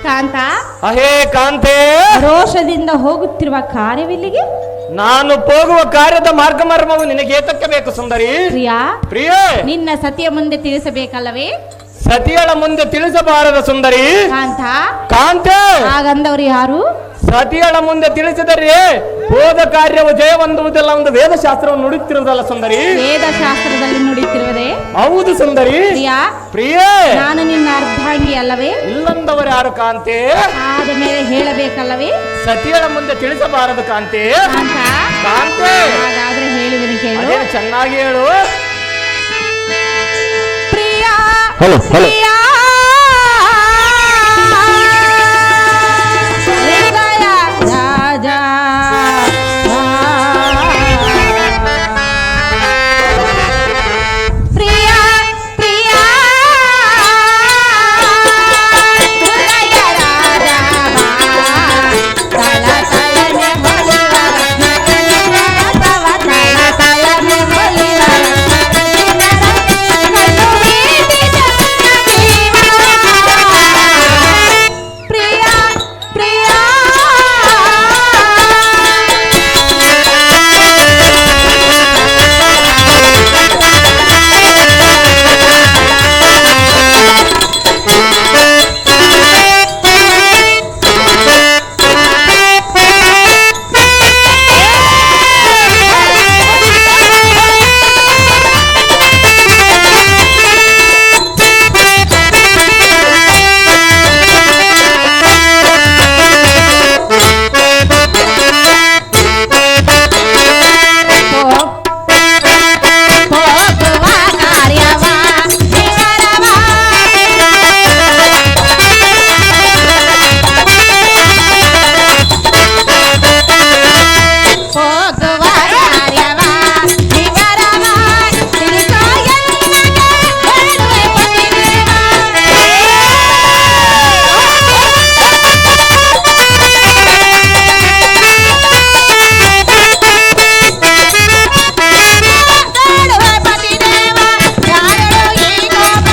ಕಾಂತ, ಅಹೇ ಕಾಂತೆ, ರೋಷದಿಂದ ಹೋಗುತ್ತಿರುವ ಕಾರ್ಯವಿಲ್ಲಿಗೆ? ನಾನು ಹೋಗುವ ಕಾರ್ಯದ ಮಾರ್ಗ ಮರ್ಮವು ನಿನಗೆ ಏತಕ್ಕೆ ಬೇಕು ಸುಂದರಿ? ಪ್ರಿಯಾ, ಪ್ರಿಯೇ, ನಿನ್ನ ಸತಿಯ ಮುಂದೆ ತಿಳಿಸಬೇಕಲ್ಲವೇ? ಸತಿಯಳ ಮುಂದೆ ತಿಳಿಸಬಾರದ ಸುಂದರಿ. ಕಾಂತ, ಕಾಂತೆ, ಹಾಗಂದವರು ಯಾರು? ಸತಿಯಳ ಮುಂದೆ ತಿಳಿಸಿದರೆ ಹೋದ ಕಾರ್ಯವು ಜಯ ಹೊಂದುವುದಿಲ್ಲ ಒಂದು ವೇದಶಾಸ್ತ್ರವನ್ನು ನುಡಿತಿರುವುದಲ್ಲ ಸುಂದರಿ. ವೇದಶಾಸ್ತ್ರದಲ್ಲಿ ನುಡಿತಿರುವುದೇ? ಹೌದು ಸುಂದರಿ. ಪ್ರಿಯಾ, ಪ್ರಿಯೇ, ನಾನು ನಿನ್ನ ಅರ್ಧಾಂಗಿ ಅಲ್ಲವೇ? ಇಲ್ಲಂದವರು ಯಾರು ಕಾಂತೆ? ಆದ ಮೇಲೆ ಹೇಳಬೇಕಲ್ಲವೇ? ಸತಿಯಳ ಮುಂದೆ ತಿಳಿಸಬಾರದು ಕಾಂತೆ. ಕಾಂತ, ಕಾಂತೆ, ಹಾಗಾದ್ರೆ ಹೇಳುವೆನು ಕೇಳು. ಅದೇನು ಚೆನ್ನಾಗಿ ಹೇಳು. Priya, hello hello. ಪ್ರಿಯಾ, ಹೃದಯ ರಾಜ, ಪ್ರಿಯಾ, ಪ್ರಿಯಾ, ಹೃದಯ ರಾಜ, ತಳ ತಳನೆ ಹೊಲಿವ ತವ ತಳ ತಳನೆ ಹೊಲಿವ ಪ್ರಿಯಾ, ಪ್ರಿಯಾ, ಹೋಗುವ ಕಾರ್ಯವ ವಿವರವ ಹೋಗುವ ಕಾರ್ಯವ ವಿವರವ ತಿಳಿಸೋ ಎನ್ನಗೆ ಹೇಳುವೆ ಪತಿದೇವ. ಯಾರು ಈ ಕೋಪ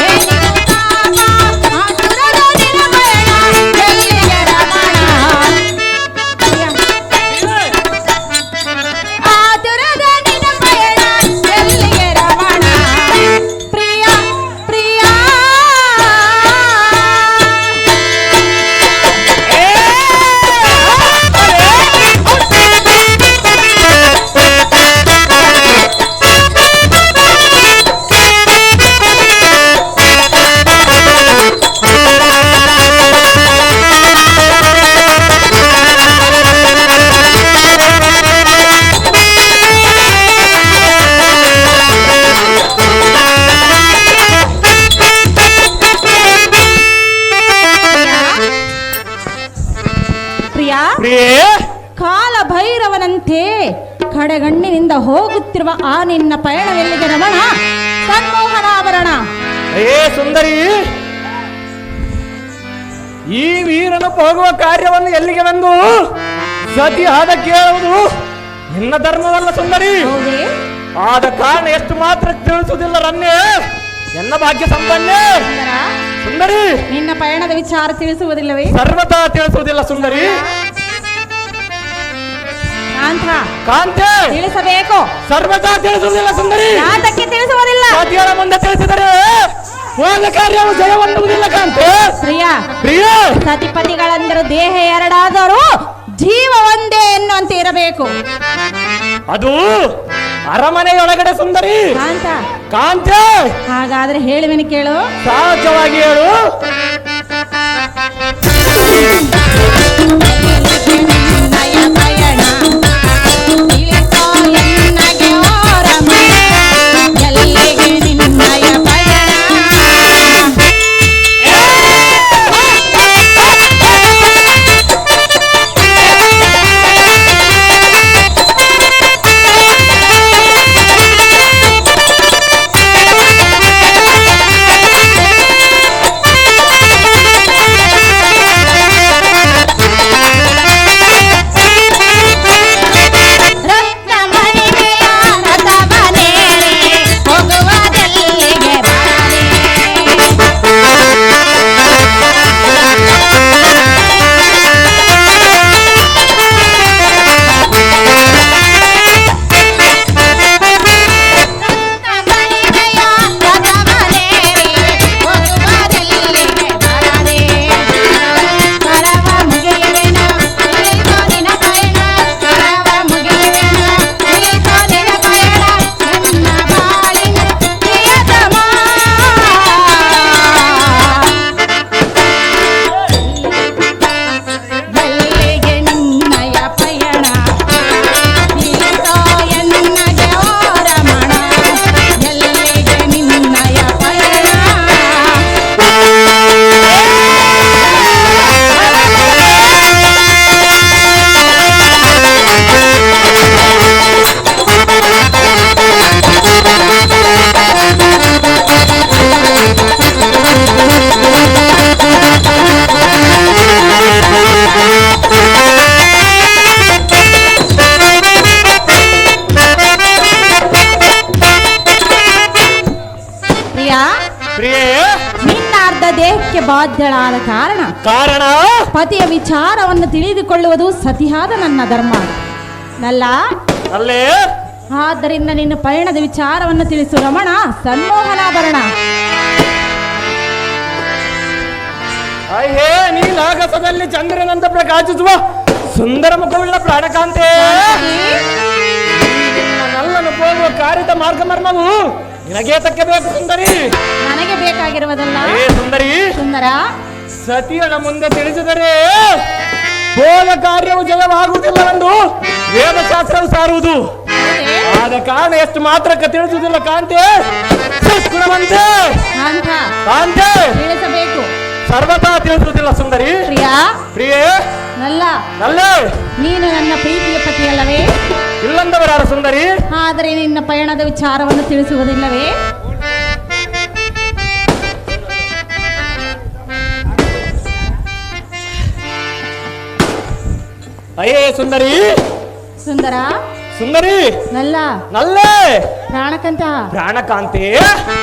ಏನಿದು ತಾಪ ಆತುರದ ನಿರಮಣ ಎಲ್ಲಿಗೆ ರಮಣ ಆತುರದ ನಿರಮಣ ಎಲ್ಲಿಗೆ ರಮಣ ಪ್ರಿಯ ಪ್ರಿಯ ಪ್ರಿಯ, ಪ್ರಿಯೇ, ಕಾಲ ಭೈರವನಂತೆ ಕಡೆಗಣ್ಣಿನಿಂದ ಹೋಗುತ್ತಿರುವ ಆ ನಿನ್ನ ಪಯಣವೆಲ್ಲಿಗೆ ರಮಣ ಸನ್ಮೋಹನಾಭರಣ? ಏ ಸುಂದರಿ, ಈ ವೀರನು ಹೋಗುವ ಕಾರ್ಯವನ್ನು ಎಲ್ಲಿಗೆ ಬಂದು ಸತಿ ಆದ ಕೇಳುವುದು ನಿನ್ನ ಧರ್ಮವಲ್ಲ ಸುಂದರಿ. ಹೌದೇ? ಆದ ಕಾರಣ ಎಷ್ಟು ಮಾತ್ರ ತಿಳಿಸುವುದಿಲ್ಲ ರನ್ನೇ ಎನ್ನ ಭಾಗ್ಯ ಸಂಪನ್ನೆ ಸುಂದರ, ಸುಂದರಿ. ನಿನ್ನ ಪಯಣದ ವಿಚಾರ ತಿಳಿಸುವುದಿಲ್ಲವೇ? ಸರ್ವತಾ ತಿಳಿಸುವುದಿಲ್ಲ ಸುಂದರಿ. ಕಾಂತ, ಕಾಂತೆ, ತಿಳಿಸಬೇಕು. ಸರ್ವತಾ ತಿಳಿಸುವುದಿಲ್ಲ ಸುಂದರಿ. ಯಾತಕ್ಕೆ ತಿಳಿಸುವುದಿಲ್ಲ? ಸತಿಯರ ಮುಂದೆ ತಿಳಿಸಿದರೆ ಹೋದ ಕಾರ್ಯವು ಜಯವಂದುವುದಿಲ್ಲ ಕಾಂತೆ. ಪ್ರಿಯ, ಪ್ರಿಯ, ಸತಿಪತಿಗಳಂದರು ದೇಹ ಎರಡಾದರೂ ಜೀವ ಒಂದೇ ಎನ್ನುವಂತೆ ಇರಬೇಕು. ಅದು ಅರಮನೆಯೊಳಗಡೆ ಸುಂದರಿ. ಕಾಂತ, ಕಾಂತೆ, ಹಾಗಾದ್ರೆ ಹೇಳುವೆನು ಕೇಳು. ಸಹಜವಾಗಿ ಹೇಳು. ನಿನ್ನಯ ಪಯಣ ತಿಳಿಸೋ ಎನ್ನಗೆ ಓ ರಮಣ, ಎಲ್ಲಿಗೆ ನಿನ್ನಯ ಪಯಣ? ಪ್ರಿಯೇ ನಿನ್ನ ಅರ್ಧ ದೇಹಕ್ಕೆ ಬಾಧ್ಯಳಾದ ಕಾರಣ ಪತಿಯ ವಿಚಾರವನ್ನು ತಿಳಿದುಕೊಳ್ಳುವುದು ಸತಿಯಾದ ನನ್ನ ಧರ್ಮ ನಲ್ಲ. ಅಲ್ಲೇ ಆದ್ದರಿಂದ ನಿನ್ನ ಪಯಣದ ವಿಚಾರವನ್ನು ತಿಳಿಸು ರಮಣ ಸನ್ಮೋಹನಾಭರಣ. ಅಯ್ಯೇ ನೀಲಾಗಸದಲ್ಲಿ ಚಂದ್ರನಂತ ಪ್ರಕಾಶಿಸುವ ಸುಂದರ ಮುಖವುಳ್ಳ ಪ್ರಾಣಕಾಂತೆ, ನಲ್ಲನ್ನು ಹೋಗುವ ಕಾರ್ಯದ ಮಾರ್ಗ ಮರ್ಮವು ನಿನಗೆ ತಕ್ಕಬೇಕು ಸುಂದರಿ. ನನಗೆ ಬೇಕಾಗಿರುವುದಲ್ಲ ಸುಂದರಿ. ಸುಂದರ ಸತಿಯನ ಮುಂದೆ ತಿಳಿಸಿದರೆ ಹೋದ ಕಾರ್ಯವು ಜಯವಾಗುವುದಿಲ್ಲವೆಂದು ವೇದಶಾಸ್ತ್ರವು ಸಾರುವುದು. ಆದ ಕಾರಣ ಎಷ್ಟು ಮಾತ್ರಕ್ಕೆ ತಿಳಿಸುವುದಿಲ್ಲ ಕಾಂತೆ. ಗುಣವಂತೆ ಕಾಂತೆ ತಿಳಿಸಬೇಕು, ಸರ್ವತಾ ತಿಳಿಸುವುದಿಲ್ಲ ಸುಂದರಿ. ಪ್ರಿಯಾ ಪ್ರಿಯೇ ನಲ್ಲ ನಲ್ಲೇ ನೀನು ನನ್ನ ಪ್ರೀತಿಯ ಪತಿಯಲ್ಲವೇ? ಇಲ್ಲಂದವರಾರ ಸುಂದರಿ. ಆದರೆ ನಿನ್ನ ಪಯಣದ ವಿಚಾರವನ್ನು ತಿಳಿಸುವುದಿಲ್ಲವೇ? ಅಯ್ಯೇ ಸುಂದರಿ. ಸುಂದರ ಸುಂದರಿ ನಲ್ಲ ನಲ್ಲೇ ಪ್ರಾಣಕಂತ ಪ್ರಾಣಕಾಂತೆ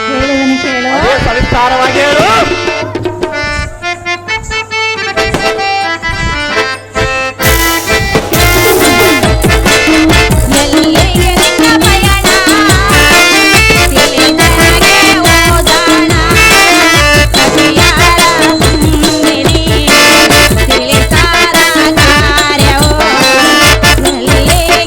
ಹೇಳಿದನು ಕೇಳು. ಅದೇ ಸವಿಸ್ತಾರವಾಗಿ ಹೇಳು. ಎಲ್ಲಿಗೆ ನಿನ್ನ ಪಯಣ ತಿಳಿದಗೆ ಹೋದಾಣ ಸತಿಯಾರ ಮುಂದಿರಿ ತಿಳಿಸಾರ ಕಾರ್ಯವು ಎಲ್ಲಿಗೆ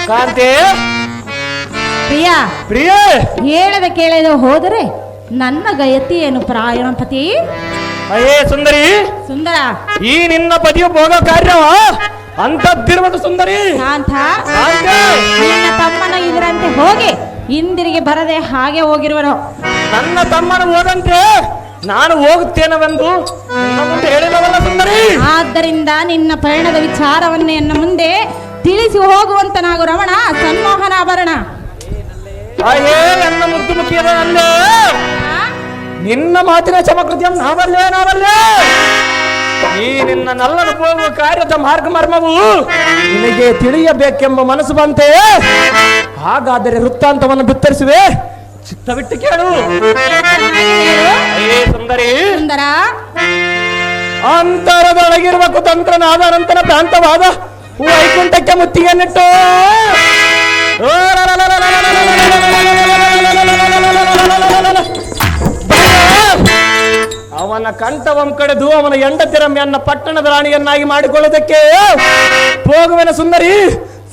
ಕಾಂತೆ ಪ್ರಿಯಾ ಪ್ರಿಯೇ ಹೇಳದ ಕೇಳದ ಹೋದರೆ ನನ್ನ ಗಯತಿಯೇನು ಪ್ರಾಯಣಪತಿ? ಅಯ್ಯೇ ಸುಂದರಿ. ಸುಂದರ ಈ ನಿನ್ನ ಪತಿಯು ಭೋಗ ಕಾರ್ಯವ ಅಂತದ್ದಿರುವುದು ಸುಂದರಿ. ಕಾಂತ ಕಾಂತೆ ನಿನ್ನ ತಮ್ಮನ ಇದರಂತೆ ಹೋಗಿ ಹಿಂದಿರುಗಿ ಬರದೆ ಹಾಗೆ ಹೋಗಿರುವನು. ನನ್ನ ತಮ್ಮನ ಹೋದಂತೆ ನಾನು ಹೋಗುತ್ತೇನವೆಂದು ನಿನ್ನ ಮುಂದೆ ಹೇಳಿದವಲ್ಲ ಸುಂದರಿ. ಆದ್ದರಿಂದ ನಿನ್ನ ಪಯಣದ ವಿಚಾರವನ್ನೇ ನನ್ನ ಮುಂದೆ ತಿಳಿಸಿ ಹೋಗುವಂತನಾಗು ರಮಣ ಸನ್ಮೋಹನಾಭರಣ. ಅಯ್ಯೇ ನನ್ನ ಮುದ್ದು ಮುಖಿಯದ ನಲ್ಲೇ ನಿನ್ನ ಮಾತಿನ ಚಮಕೃತ್ಯಂ ನಾವಲ್ಲೇ ಈ ನಿನ್ನ ನಲ್ಲನು ಹೋಗುವ ಕಾರ್ಯದ ಮಾರ್ಗ ಮರ್ಮವು ನಿನಗೆ ತಿಳಿಯಬೇಕೆಂಬ ಮನಸ್ಸು ಬಂತೆ. ಹಾಗಾದರೆ ವೃತ್ತಾಂತವನ್ನು ಬಿತ್ತರಿಸುವೆ, ಚಿತ್ತವಿಟ್ಟು ಕೇಳು. ಅಯ್ಯೇ ಸುಂದರಿ. ಸುಂದರ ಅಂತರದೊಳಗಿರುವ ಕುತಂತ್ರನಾದ ಅನಂತನ ಪ್ರಾಂತವಾದ ವೈಕುಂಠಕ್ಕೆ ಮುತ್ತಿಗೆನ್ನಿಟ್ಟು ಅವನ ಕಂಠವಂ ಕಡೆದು ಅವನ ಹೆಂಡತಿ ರಮ್ಯನ್ನ ಪಟ್ಟಣದ ರಾಣಿಯನ್ನಾಗಿ ಮಾಡಿಕೊಳ್ಳುವುದಕ್ಕೆ ಹೋಗುವೆನ ಸುಂದರಿ.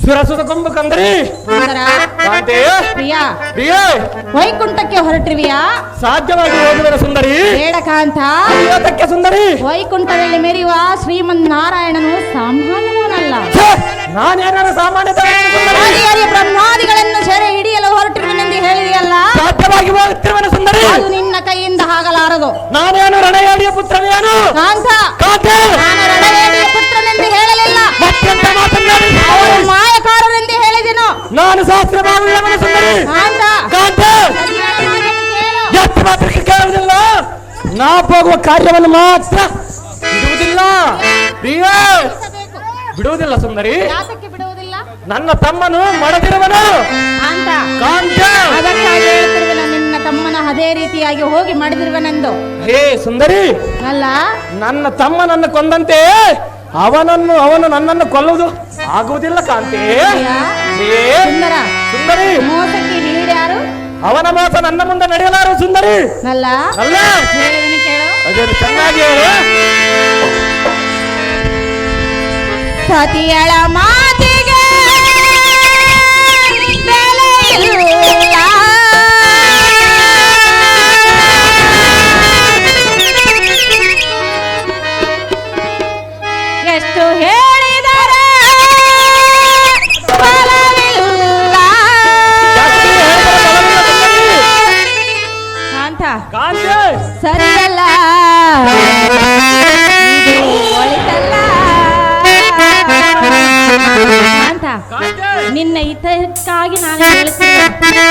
ಸುರಸುತ ಕೊಂಬು ಕಂದ್ರಿ ಸುಂದರ ಕಾಂತೆ ಪ್ರಿಯ ಪ್ರಿಯೇ ವೈಕುಂಠಕ್ಕೆ ಹೊರಟಿರುವಿಯಾ? ಸಾಧ್ಯವಾಗಿ ಹೋಗುವ ಸುಂದರಿ ಬೇಡ ಕಾಂತ. ಯಾತಕ್ಕೆ ಸುಂದರಿ? ವೈಕುಂಠದಲ್ಲಿ ಮೆರೆಯುವ ಶ್ರೀಮನ್ ನಾರಾಯಣನು ಸಾಮಾನ್ಯವನಲ್ಲ. ನಾನೇನಾರ ಸಾಮಾನ್ಯ ಆದಿಯಾಗಿ ಬ್ರಹ್ಮಾದಿಗಳನ್ನು ಸೆರೆ ಹಿಡಿಯಲು ಹೊರಟಿರುವನೆಂದು ಹೇಳಿದೆಯಲ್ಲ, ಸಾಧ್ಯವಾಗಿ ಹೋಗುತ್ತಿರುವನ ಸುಂದರಿ. ಅದು ನಿನ್ನ ಕೈಯಿಂದ ಆಗಲಾರದು. ನಾನೇನು ರಣಯಾಡಿಯ ಪುತ್ರನೇನು ಕಾಂತ, ಕಾಂತೆ ನಾನು ರಣವೇಡಿಯ ಪುತ್ರನೆಂದು ಹೇಳಲಿಲ್ಲ, ಮತ್ತೆಂತ ಮಾತನ್ನಾಡಿ ಅವರು ಮಾಯಕಾರರೆಂದು ಹೇಳಿದೆನು. ನಾನು ಶಾಸ್ತ್ರ ಭಾವಿಯವನ ಸುಂದರಿ. ಕಾಂತ, ಕಾಂತೆ ಸತಿಯಳ ಮಾತನ್ನು ಕೇಳು. ಎಷ್ಟು ಮಾತ್ರಕ್ಕೆ ಕೇಳುವುದಿಲ್ಲ, ನಾ ಹೋಗುವ ಕಾರ್ಯವನ್ನು ಮಾತ್ರ ಬಿಡುವುದಿಲ್ಲ. ಪ್ರಿಯೇ ಬಿಡುವುದಿಲ್ಲ ಸುಂದರಿ. ಯಾತಕ್ಕೆ ಬಿಡುವುದಿಲ್ಲ? ನನ್ನ ತಮ್ಮನು ಮಾಡದಿರುವನು ಕಾಂತ, ಕಾಂತ. ಅದಕ್ಕಾಗಿ ಹೇಳ್ತಿರುವೆನು, ನಿನ್ನ ತಮ್ಮನ ಅದೇ ರೀತಿಯಾಗಿ ಹೋಗಿ ಮಾಡಿದಿರುವನೆಂದು. ಹೇ ಸುಂದರಿ, ಅಲ್ಲ, ನನ್ನ ತಮ್ಮನನ್ನು ಕೊಂದಂತೆ ಅವನು ನನ್ನನ್ನು ಕೊಲ್ಲುವುದು ಆಗುವುದಿಲ್ಲ ಕಾಂತೆ. ಹೇ ಸುಂದರ, ಸುಂದರಿ, ಮೋಸಕ್ಕೆ ಈಡ್ಯಾರು? ಅವನ ಮೋಸ ನನ್ನ ಮುಂದೆ ನಡೆಯಲಾರು ಸುಂದರಿ. ಅಲ್ಲ, ಅಲ್ಲ ಹೇಳಿದನು ಕೇಳು. ಅದೇನು ಚೆನ್ನಾಗಿ ಹೇಳು. ಸತಿಯಳ ಮಾತಿಗೆ ಬೆಲೆ ಇಲ್ಲ. ಎಷ್ಟು ಹೇಳಿದರೆ ಫಲವಿಲ್ಲ. ಕಾಂತ, ಕಾಂತೆ ಸರಿಯಲ್ಲ, ಇದು ಒಳಿತಲ್ಲ. ಕಾಂತ, ಕಾಂತೆ ನಿನ್ನ ಹಿತಕ್ಕಾಗಿ ನಾನು ಹೇಳ್ತೀನಿ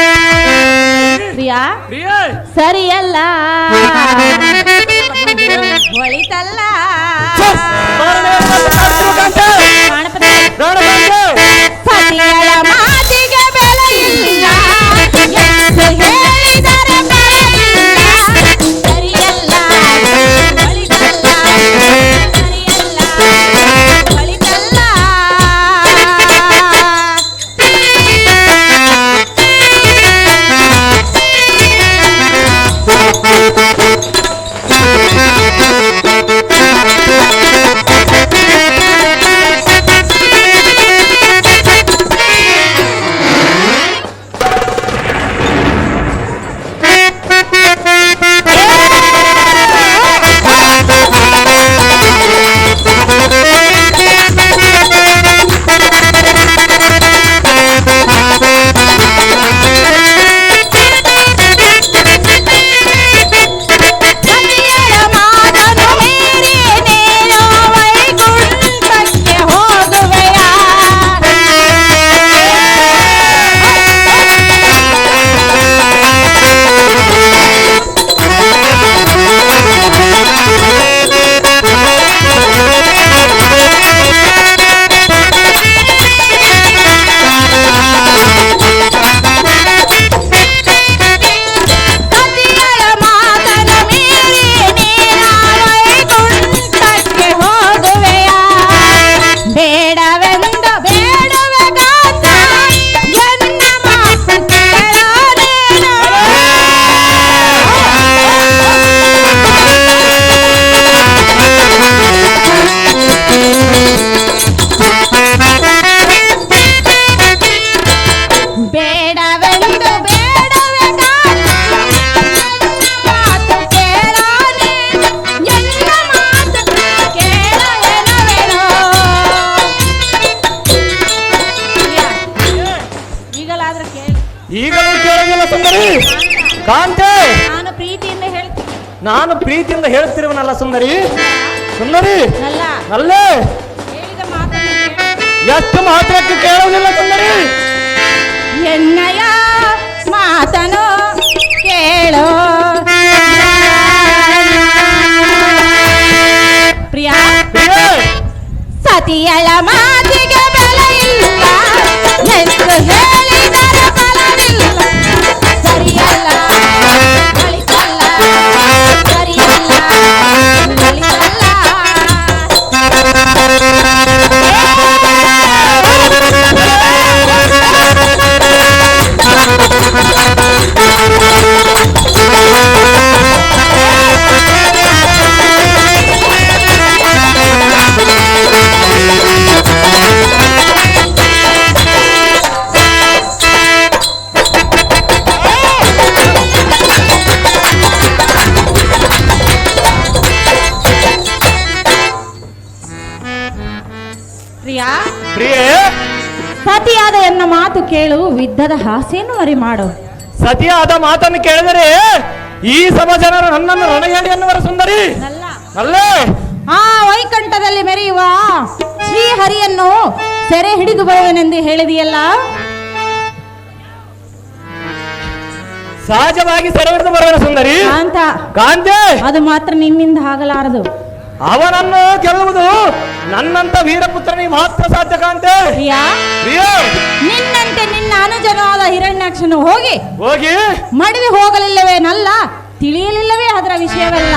ಪ್ರಿಯಾ, ಪ್ರಿಯೇ ಸರಿಯಲ್ಲ, ಒಳಿತಲ್ಲ. ಕಾಂತೆ ಗಣಪತಿ, ಬೇಡ ಕಾಂತೆ. ಸತಿಯಳ ಮಾತಿಗೆ ಬೆಲೆ ಇಲ್ಲ, ಎಷ್ಟು ಹೇಳಿದರೆ ಬೆಲೆ ಇಲ್ಲ. ಸರಿಯಲ್ಲ, ಒಳಿತಲ್ಲ, ಸರಿಯಲ್ಲ, ಒಳಿತಲ್ಲ. ಸತಿಯಳ ಮಾತನ್ನು ಮೀರಿ ನೀನು ವೈಕುಂಠಕ್ಕೆ ಹೋಗುವೆಯಾ? ಸತಿಯಳ ಮಾತನ್ನು ಮೀರಿ ನೀನು ವೈಕುಂಠಕ್ಕೆ ಹೋಗುವೆಯಾ? ಬೇಡವೆಂದು ಬೇಡುವೆ ಕಾಂತ, ಎನ್ನ ಮಾತು ಕೇಳನೇನು? ಬೇಡವೆಂದು ಬೇಡುವೆ ಕಾಂತ, ಮಾತು ಕೇಳನೇನು? ಎನ್ನ ಮಾತು ಕೇಳಲೆನವೇನೋ? ಈಗಲಾದ್ರೂ ಕೇಳು. ಈಗಲೂ ಕೇಳೋದಿಲ್ಲ ಸುಂದರಿ. ಕಾಂತೆ ನಾನು ಪ್ರೀತಿಯಿಂದ ಹೇಳ್ತೀನಿ. ನಾನು ಪ್ರೀತಿಯಿಂದ ಹೇಳುತ್ತಿರುವನಲ್ಲ ಸುಂದರಿ. ಸುಂದರಿ ಅಲ್ಲ, ಅಲ್ಲೇ ಹೇಳಿದ ಮಾತನ್ನು ಕೇಳು. ಎಷ್ಟು ಮಾತ್ರಕ್ಕೆ ಕೇಳುವುದಿಲ್ಲ ಸುಂದರಿ. ಎನ್ನಯ ಮಾತನು ಕೇಳು. ಪ್ರಿಯಾ, ಪ್ರಿಯೇ ಸತಿಯಳ ಮಾತಿಗೆ ಬೆಲೆ ಇಲ್ಲ, ಎಷ್ಟು ಹೇಳಿದರೆ ಫಲವಿಲ್ಲ. ಸರಿಯಲ್ಲ, ಒಳಿತಲ್ಲ, ಸರಿಯಲ್ಲ, ಒಳಿತಲ್ಲ. ಪ್ರಿಯಾ, ಪ್ರಿಯೇ, ಸತಿಯಾದ ಎನ್ನ ಮಾತು ಕೇಳು, ವಿದ್ಯದ ಹಾಸ್ಯನ್ನು ಮರಿ ಮಾಡು. ಸತಿಯಾದ ಮಾತನ್ನು ಕೇಳಿದರೆ ಈ ಸಭಾ ಜನರು ನನ್ನನ್ನು ರಣಹೇಳಿ ಎನ್ನುವರ ಸುಂದರಿ ಅಲ್ಲ, ಅಲ್ಲೇ ಆ ವೈಕಂಠದಲ್ಲಿ ಮೆರೆಯುವ ಶ್ರೀಹರಿಯನ್ನು ಸೆರೆ ಹಿಡಿದು ಬರುವೆನೆಂದು ಹೇಳಿದೆಯಲ್ಲ. ಸಹಜವಾಗಿ ಸೆರೆ ಹಿಡಿದು ಬರುವನ ಸುಂದರಿ ಅಂತ ಕಾಂತೆ. ಅದು ಮಾತ್ರ ನಿನ್ನಿಂದ ಆಗಲಾರದು. ಅವನನ್ನು ಗೆಲ್ಲುವುದು ನನ್ನಂತ ವೀರಪುತ್ರನಿಗೆ ಮಾತ್ರ ಸಾಧ್ಯ ಕಾಂತೆ. ಪ್ರಿಯಾ, ಪ್ರಿಯೇ, ನಿನ್ನಂತೆ ನಿನ್ನ ಅನುಜನಾದ ಹಿರಣ್ಯಾಕ್ಷನು ಹೋಗಿ ಹೋಗಿ ಮಡಿದು ಹೋಗಲಿಲ್ಲವೇನಲ್ಲ, ತಿಳಿಯಲಿಲ್ಲವೇ ಅದರ ವಿಷಯವೆಲ್ಲ.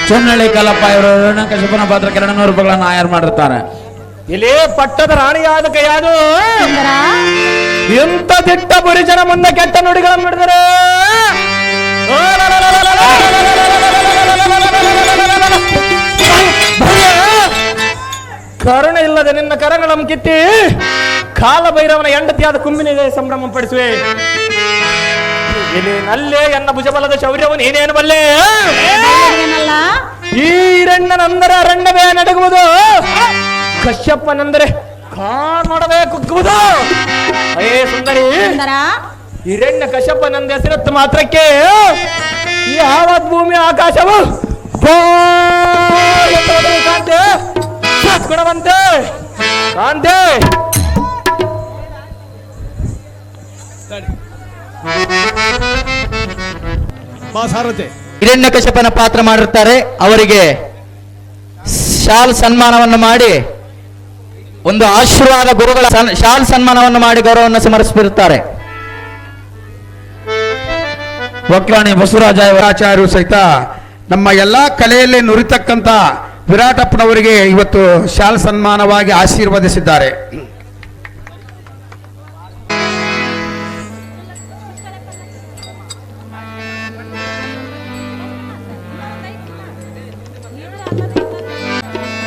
ಚೊನ್ನಳ್ಳಿ ಕಲ್ಲಪ್ಪ ಇವರು ಹಿರಣ್ಯಕಶಿಪನ ಪಾತ್ರ 200 ರೂಪಾಯಿಗಳನ್ನ ಆಯರ್ ಮಾಡಿರ್ತಾರೆ. ಇಲ್ಲಿ ಪಟ್ಟದ ರಾಣಿಯಾದ ಕೈಯಾದು ಸುಂದರ, ಎಂತ ದಿಟ್ಟ ಪುರುಷನ ಮುಂದೆ ಕೆಟ್ಟ ನುಡಿಗಳನ್ನು ನುಡಿದರೆ ಕರುಣೆ ಇಲ್ಲದೆ ನಿನ್ನ ಕರಗಳನ್ನು ಕಿತ್ತಿ ಕಾಲಭೈರವನ ಹೆಂಡತಿಯಾದ ಕುಂಬಿನಿಗೆ ಸಂಭ್ರಮ ಪಡಿಸುವೆ. ಇಲ್ಲಿ ನಲ್ಲೇ ಎನ್ನ ಭುಜಬಲದ ಶೌರ್ಯವನ್ನು ಏನೇನು ಬಲ್ಲೆ. ಏನಲ್ಲ, ಈ ಹಿರಣ್ಣನಂದರೆ ಅರಣ್ಯವೇ ನಡಗುವುದು, ಕಶ್ಯಪ್ಪನೆಂದರೆ ಕಾಣೊಡವೆ ಕುಗ್ಗುವುದು. ಅಯ್ಯೇ ಸುಂದರಿ, ಸುಂದರ, ಹಿರಣ್ಯ ಕಶ್ಯಪ್ಪನೆಂದ ಹೆಸರತ್ತು ಮಾತ್ರಕ್ಕೆ ಈ ಆವತ್ ಭೂಮಿ ಆಕಾಶವು ಕಾಂತೆ ಗುಣವಂತೆ ಕಾಂತೆ. ಹಿರಣ್ಯಕಶಿಪನ ಪಾತ್ರ ಮಾಡಿರ್ತಾರೆ. ಅವರಿಗೆ ಶಾಲ್ ಸನ್ಮಾನವನ್ನು ಮಾಡಿ, ಒಂದು ಆಶೀರ್ವಾದ ಗುರುಗಳ ಶಾಲ್ ಸನ್ಮಾನವನ್ನು ಮಾಡಿ ಗೌರವವನ್ನು ಸಮರ್ಪಿಸಿರುತ್ತಾರೆ. ವಕ್ರಾಣಿ ಬಸವರಾಜ ಆಚಾರ್ಯರು ಸಹಿತ ನಮ್ಮ ಎಲ್ಲಾ ಕಲೆಯಲ್ಲಿ ನುರಿತಕ್ಕಂತ ವಿರಾಟಪ್ಪನವರಿಗೆ ಇವತ್ತು ಶಾಲ್ ಸನ್ಮಾನವಾಗಿ ಆಶೀರ್ವದಿಸಿದ್ದಾರೆ.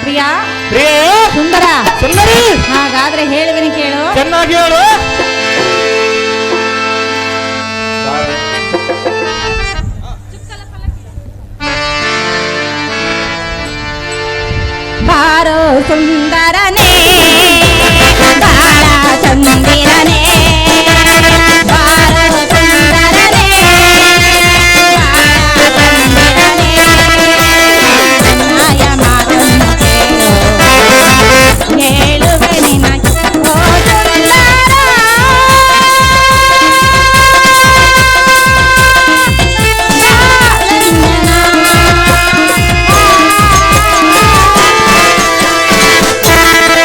ಪ್ರಿಯಾ, ಪ್ರಿಯೇ, ಸುಂದರ, ಸುಂದರಿ, ಹಾಗಾದ್ರೆ ಹೇಳುವೆನು ಕೇಳು. ಚೆನ್ನಾಗಿ ಹೇಳು. ಬಾರೋ ಸುಂದರನೇ, ಬಾಳ ಚಂದಿರನೇ, ಬಾರೋ ಸುಂದರನೇ, ಬಾಳ ಚಂದಿರನೇ, ನಾಯ ಮಾತನ್ನು ಕೇಳು, ಹೇಳುವೆ ನಿನಗೆ ಓ ಸುಂದರ. ಬಾಳಂಜನ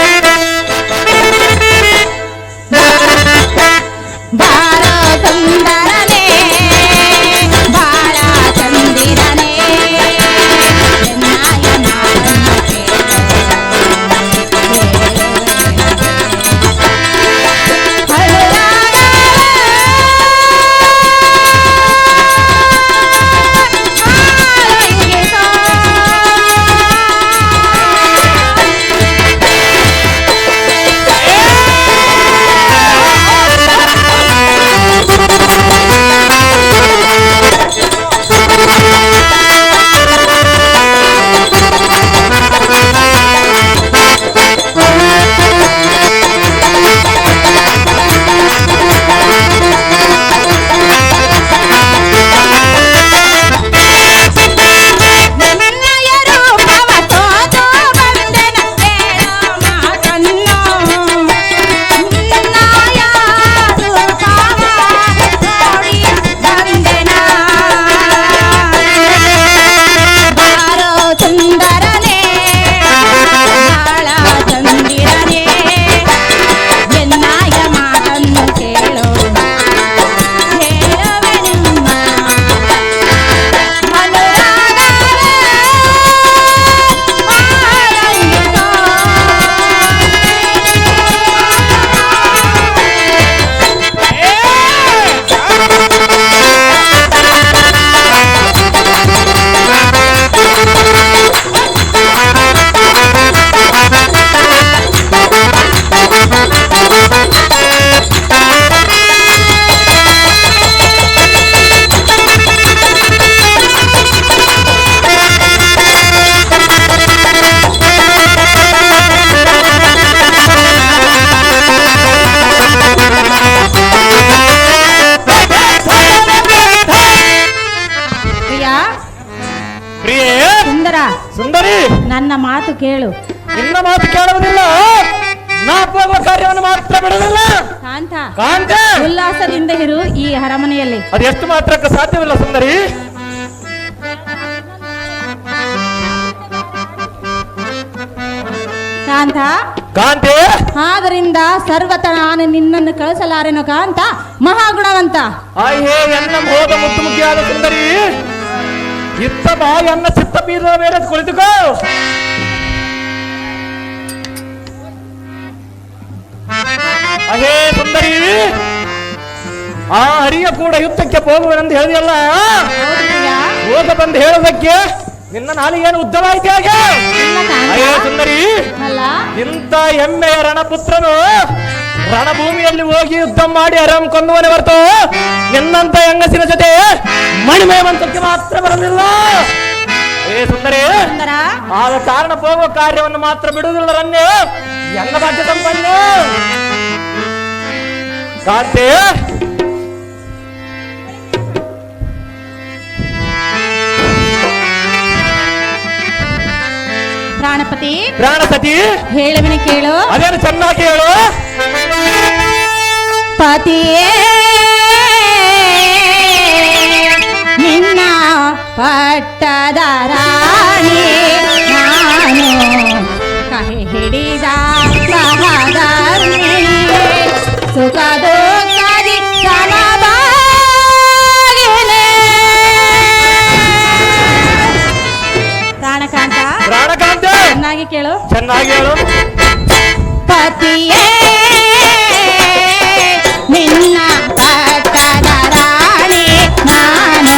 ಸುಂದರ ಸುಂದರಿ, ನನ್ನ ಮಾತು ಕೇಳು. ನಿನ್ನ ಮಾತು ಕೇಳುವುದಿಲ್ಲ, ನಾ ಹೋಗುವ ಕಾರ್ಯವನ್ನು ಮಾತ್ರ ಬಿಡುವುದಿಲ್ಲ. ಕಾಂತ, ಕಾಂತ, ಉಲ್ಲಾಸದಿಂದ ಇರು ಈ ಅರಮನೆಯಲ್ಲಿ. ಅದೆಷ್ಟು ಮಾತ್ರಕ್ಕೆ ಸಾಧ್ಯವಿಲ್ಲ ಸುಂದರಿ. ಕಾಂತ, ಕಾಂತೆ, ಆದ್ದರಿಂದ ಸರ್ವತ ನಾನು ನಿನ್ನನ್ನು ಕಳಿಸಲಾರೆನು ಕಾಂತ, ಮಹಾಗುಣವಂತ. ಆಯ್ಹೇ ಎನ್ನ ಮೋದ ಮುದ್ದು ಮುಖ್ಯಾದ ಸುಂದರಿ, ಇತ್ತ ಬಾ ಎನ್ನ ಚಿತ್ತ ಬೀದ ಬೇರೆ ಕುಳಿತುಕೋ. ಅಹೇ ಸುಂದರಿ, ಆ ಹರಿಯ ಕೂಡ ಯುದ್ಧಕ್ಕೆ ಹೋಗುವನೆಂದು ಹೇಳಿದೆಯಲ್ಲ, ಹೌದು ಪ್ರಿಯ? ಹೋಗ ಬಂದು ಹೇಳೋದಕ್ಕೆ ನಿನ್ನ ನಾಲಿಗೇನು ಉದ್ದವಾಯ್ತು ಹಾಗೆ? ಇಲ್ಲ ಕಾಂತ. ಅಯ್ಯೋ ಸುಂದರಿ, ಅಲ್ಲ, ಇಂಥ ಹೆಮ್ಮೆಯ ರಣಪುತ್ರನು ರಣಭೂಮಿಯಲ್ಲಿ ಹೋಗಿ ಯುದ್ಧ ಮಾಡಿ ಆರಾಮ್ ಕೊಂದುವನೆ ಹೊರತು ನಿನ್ನಂತ ಹೆಂಗಸಿನ ಜೊತೆ ಮಣಿಮಯ ಮಂತ್ರಕ್ಕೆ ಮಾತ್ರ ಬರಲಿಲ್ಲ. ಏ ಸುಂದರಿ, ಸುಂದರ, ಆದ ಕಾರಣ ಹೋಗುವ ಕಾರ್ಯವನ್ನು ಮಾತ್ರ ಬಿಡುವುದಿಲ್ಲ. ರನ್ನೇ ಹೆಂಗ ಭಾಗ್ಯ ಸಂಪನ್ನ ಕಾಂತೆ. ಪ್ರಾಣಪತಿ, ಪ್ರಾಣಸತಿ, ಹೇಳುವಿನ ಕೇಳು. ಅದೇನು ಚೆನ್ನಾಗಿ ಹೇಳು. ಪತಿಯೇ ನಿನ್ನ ಪಟ್ಟದ ರಾಣಿ ನಾನು, ಕೈ ಹಿಡಿದ ಸಹಧರ್ಮಿ, ಸುಖ ದುಃಖದಿ ಸಮಭಾಗಿನಿ. ಪ್ರಾಣಕಾಂತ, ಪ್ರಾಣಕಾಂತ, ಚೆನ್ನಾಗಿ ಕೇಳು. ಚೆನ್ನಾಗಿ ಹೇಳು. ಪತಿಯೇ ನಿನ್ನ ಪಟ್ಟದ ರಾಣಿ ನಾನು,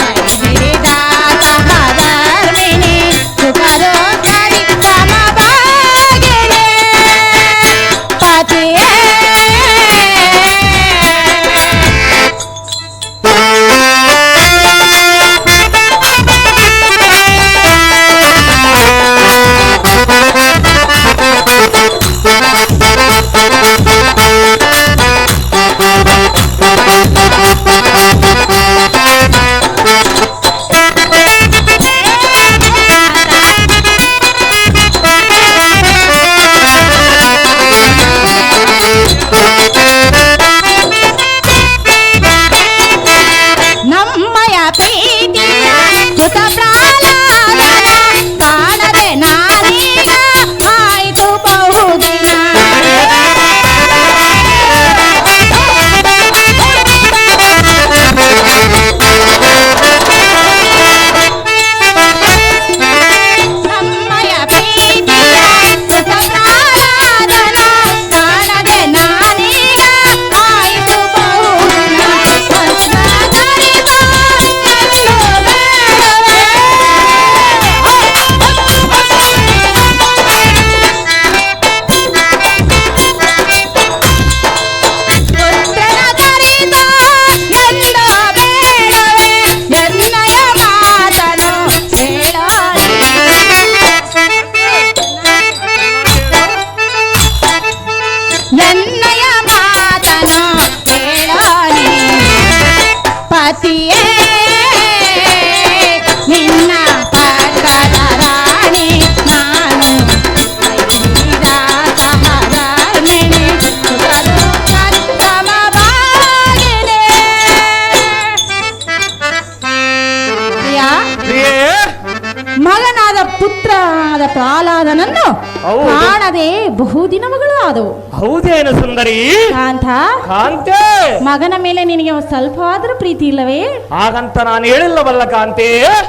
ಕೈ ಹಿಡಿದ ಸಹಧರ್ಮಿಣಿ, ಸುಖ ದುಃಖದಿ ಸಮಭಾಗಿನಿ. ಪತಿಯೇ ನಮ್ಮಯ ಪ್ರೀತಿಯ ಕೃತ ಪ್ರಾಣಾದನ ಕಾಣದೆ ನಾನೀಗ ಆಯಿತು ಬಹುದಿನ. ನಮ್ಮಯ ಪ್ರೀತಿಯ ಕೃತ ಪ್ರಾಣಾದನ ಕಾಣದೆ ನಾನೀಗ ಆಯಿತು ಬಹುದಿನ. ಎನ್ನಯ ಮಾತನು ಕೇಳೋನಿ ಪತಿಯೇ ನಿನ್ನ ಪಟ್ಟದ ರಾಣಿ ನಾನು, ಕೈ ಹಿಡಿದ ಸಹಧರ್ಮಿಣಿ, ಸುಖ ದುಃಖದಿ ಸಮಭಾಗಿನಿ. ಪ್ರಿಯ, ಪ್ರಿಯೇ, ಮಗನಾದ ಪುತ್ರನಾದ ಪ್ರಹ್ಲಾದನನ್ನು ಹೌದು. ಕಾಣದೆ ಬಹುದಿನಗಳು ಆದವು. ಹೌದೇನು ಸುಂದರಿ. ಕಾಂತ, ಕಾಂತೆ, ಮಗನ ಮೇಲೆ ನಿನಗೆ ಸ್ವಲ್ಪವಾದರೂ ಪ್ರೀತಿ ಇಲ್ಲವೇ? ಹಾಗಂತ ನಾನು ಹೇಳಿಲ್ಲವಲ್ಲ ಕಾಂತೆ.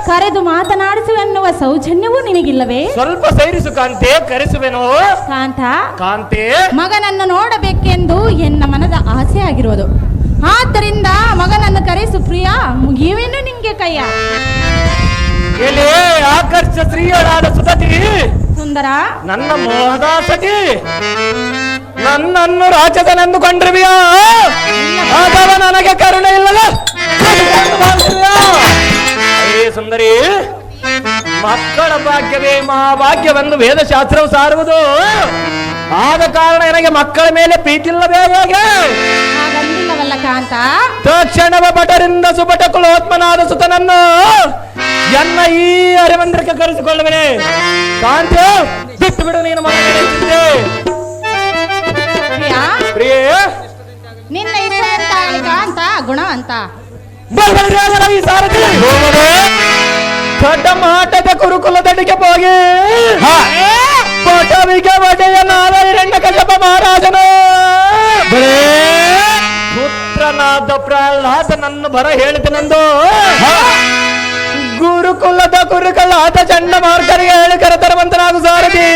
ಕರೆದು ಮಾತನಾಡಿಸುವೆನ್ನುವ ಸೌಜನ್ಯವೂ ನಿನಗಿಲ್ಲವೇ? ಸ್ವಲ್ಪ ಸೈರಿಸು ಕಾಂತೆ, ಕರೆಸುವೆನು. ಕಾಂತ, ಕಾಂತೆ, ಮಗನನ್ನು ನೋಡಬೇಕೆಂದು ಎನ್ನ ಮನದ ಆಸೆ ಆಗಿರುವುದು. ಆದ್ದರಿಂದ ಮಗನನ್ನು ಕರೆಸು ಪ್ರಿಯ, ಮುಗಿಯುವೆನು ನಿಂಗೆ ಕೈಯ. ಎಲೆ ಆಕರ್ಷ ಸ್ತ್ರೀಯಳಾದ ಸುತತಿ, ಸುಂದರ, ನನ್ನ ಮೋಹದ ಸತಿ, ನನ್ನನ್ನು ರಾಜದನೆಂದುಕೊಂಡಿರುವೆಯಾ ಅಥವಾ ನನಗೆ ಕರುಣೆ ಇಲ್ಲದ ಏ ಸುಂದರಿ, ಮಕ್ಕಳ ಭಾಗ್ಯವೇ ಮಹಾಭಾಗ್ಯವೆಂದು ವೇದಶಾಸ್ತ್ರವು ಸಾರುವುದು. ಆದ ಕಾರಣ ನನಗೆ ಮಕ್ಕಳ ಮೇಲೆ ಪ್ರೀತಿ ಇಲ್ಲವೇ ಹೇಗೆ? ಹಾಗಂದಿಲ್ಲವಲ್ಲ ಕಾಂತ. ತಕ್ಷಣವ ಭಟರಿಂದ ಸುಭಟ ಕುಲೋತ್ಮನಾದ ಸುತನನ್ನು ಎನ್ನ ಈ ಅರೆಮಂದಿರಕ್ಕೆ ಕರೆಸಿಕೊಳ್ಳುವನೆ. ಕಾಂತಿ ಬಿಟ್ಟು ಬಿಡು ನೀನು ಮಗನಿಗೆ ಚಿಂತೆ. ಪ್ರಿಯ, ಪ್ರಿಯೇ ನಿನ್ನ ಇಷ್ಟವಂತ ಅಂತ ಗುಣವಂತ ಈ ಸಾರಥಿ ದೊಡ್ಡ ಮಾಟದ ಕುರುಕುಲದಡಿಗೆ ಹೋಗಿ ಪಟವಿಗೆ ಒಡೆಯ ನಾರಾಯಣ ಕಜಪ ಮಹಾರಾಜನ ಪುತ್ರನಾದ ಪ್ರಹ್ಲಾದ ನನ್ನ ಬರ ಹೇಳ್ತೀನಂದು ಗುರುಕುಲದ ಕುರುಕುಲಾದ ಚಂಡ ಮಾರ್ಕರಿಗೆ ಹೇಳಿ ಕರೆತರುವಂತನಾಗು ಸಾರಥಿ.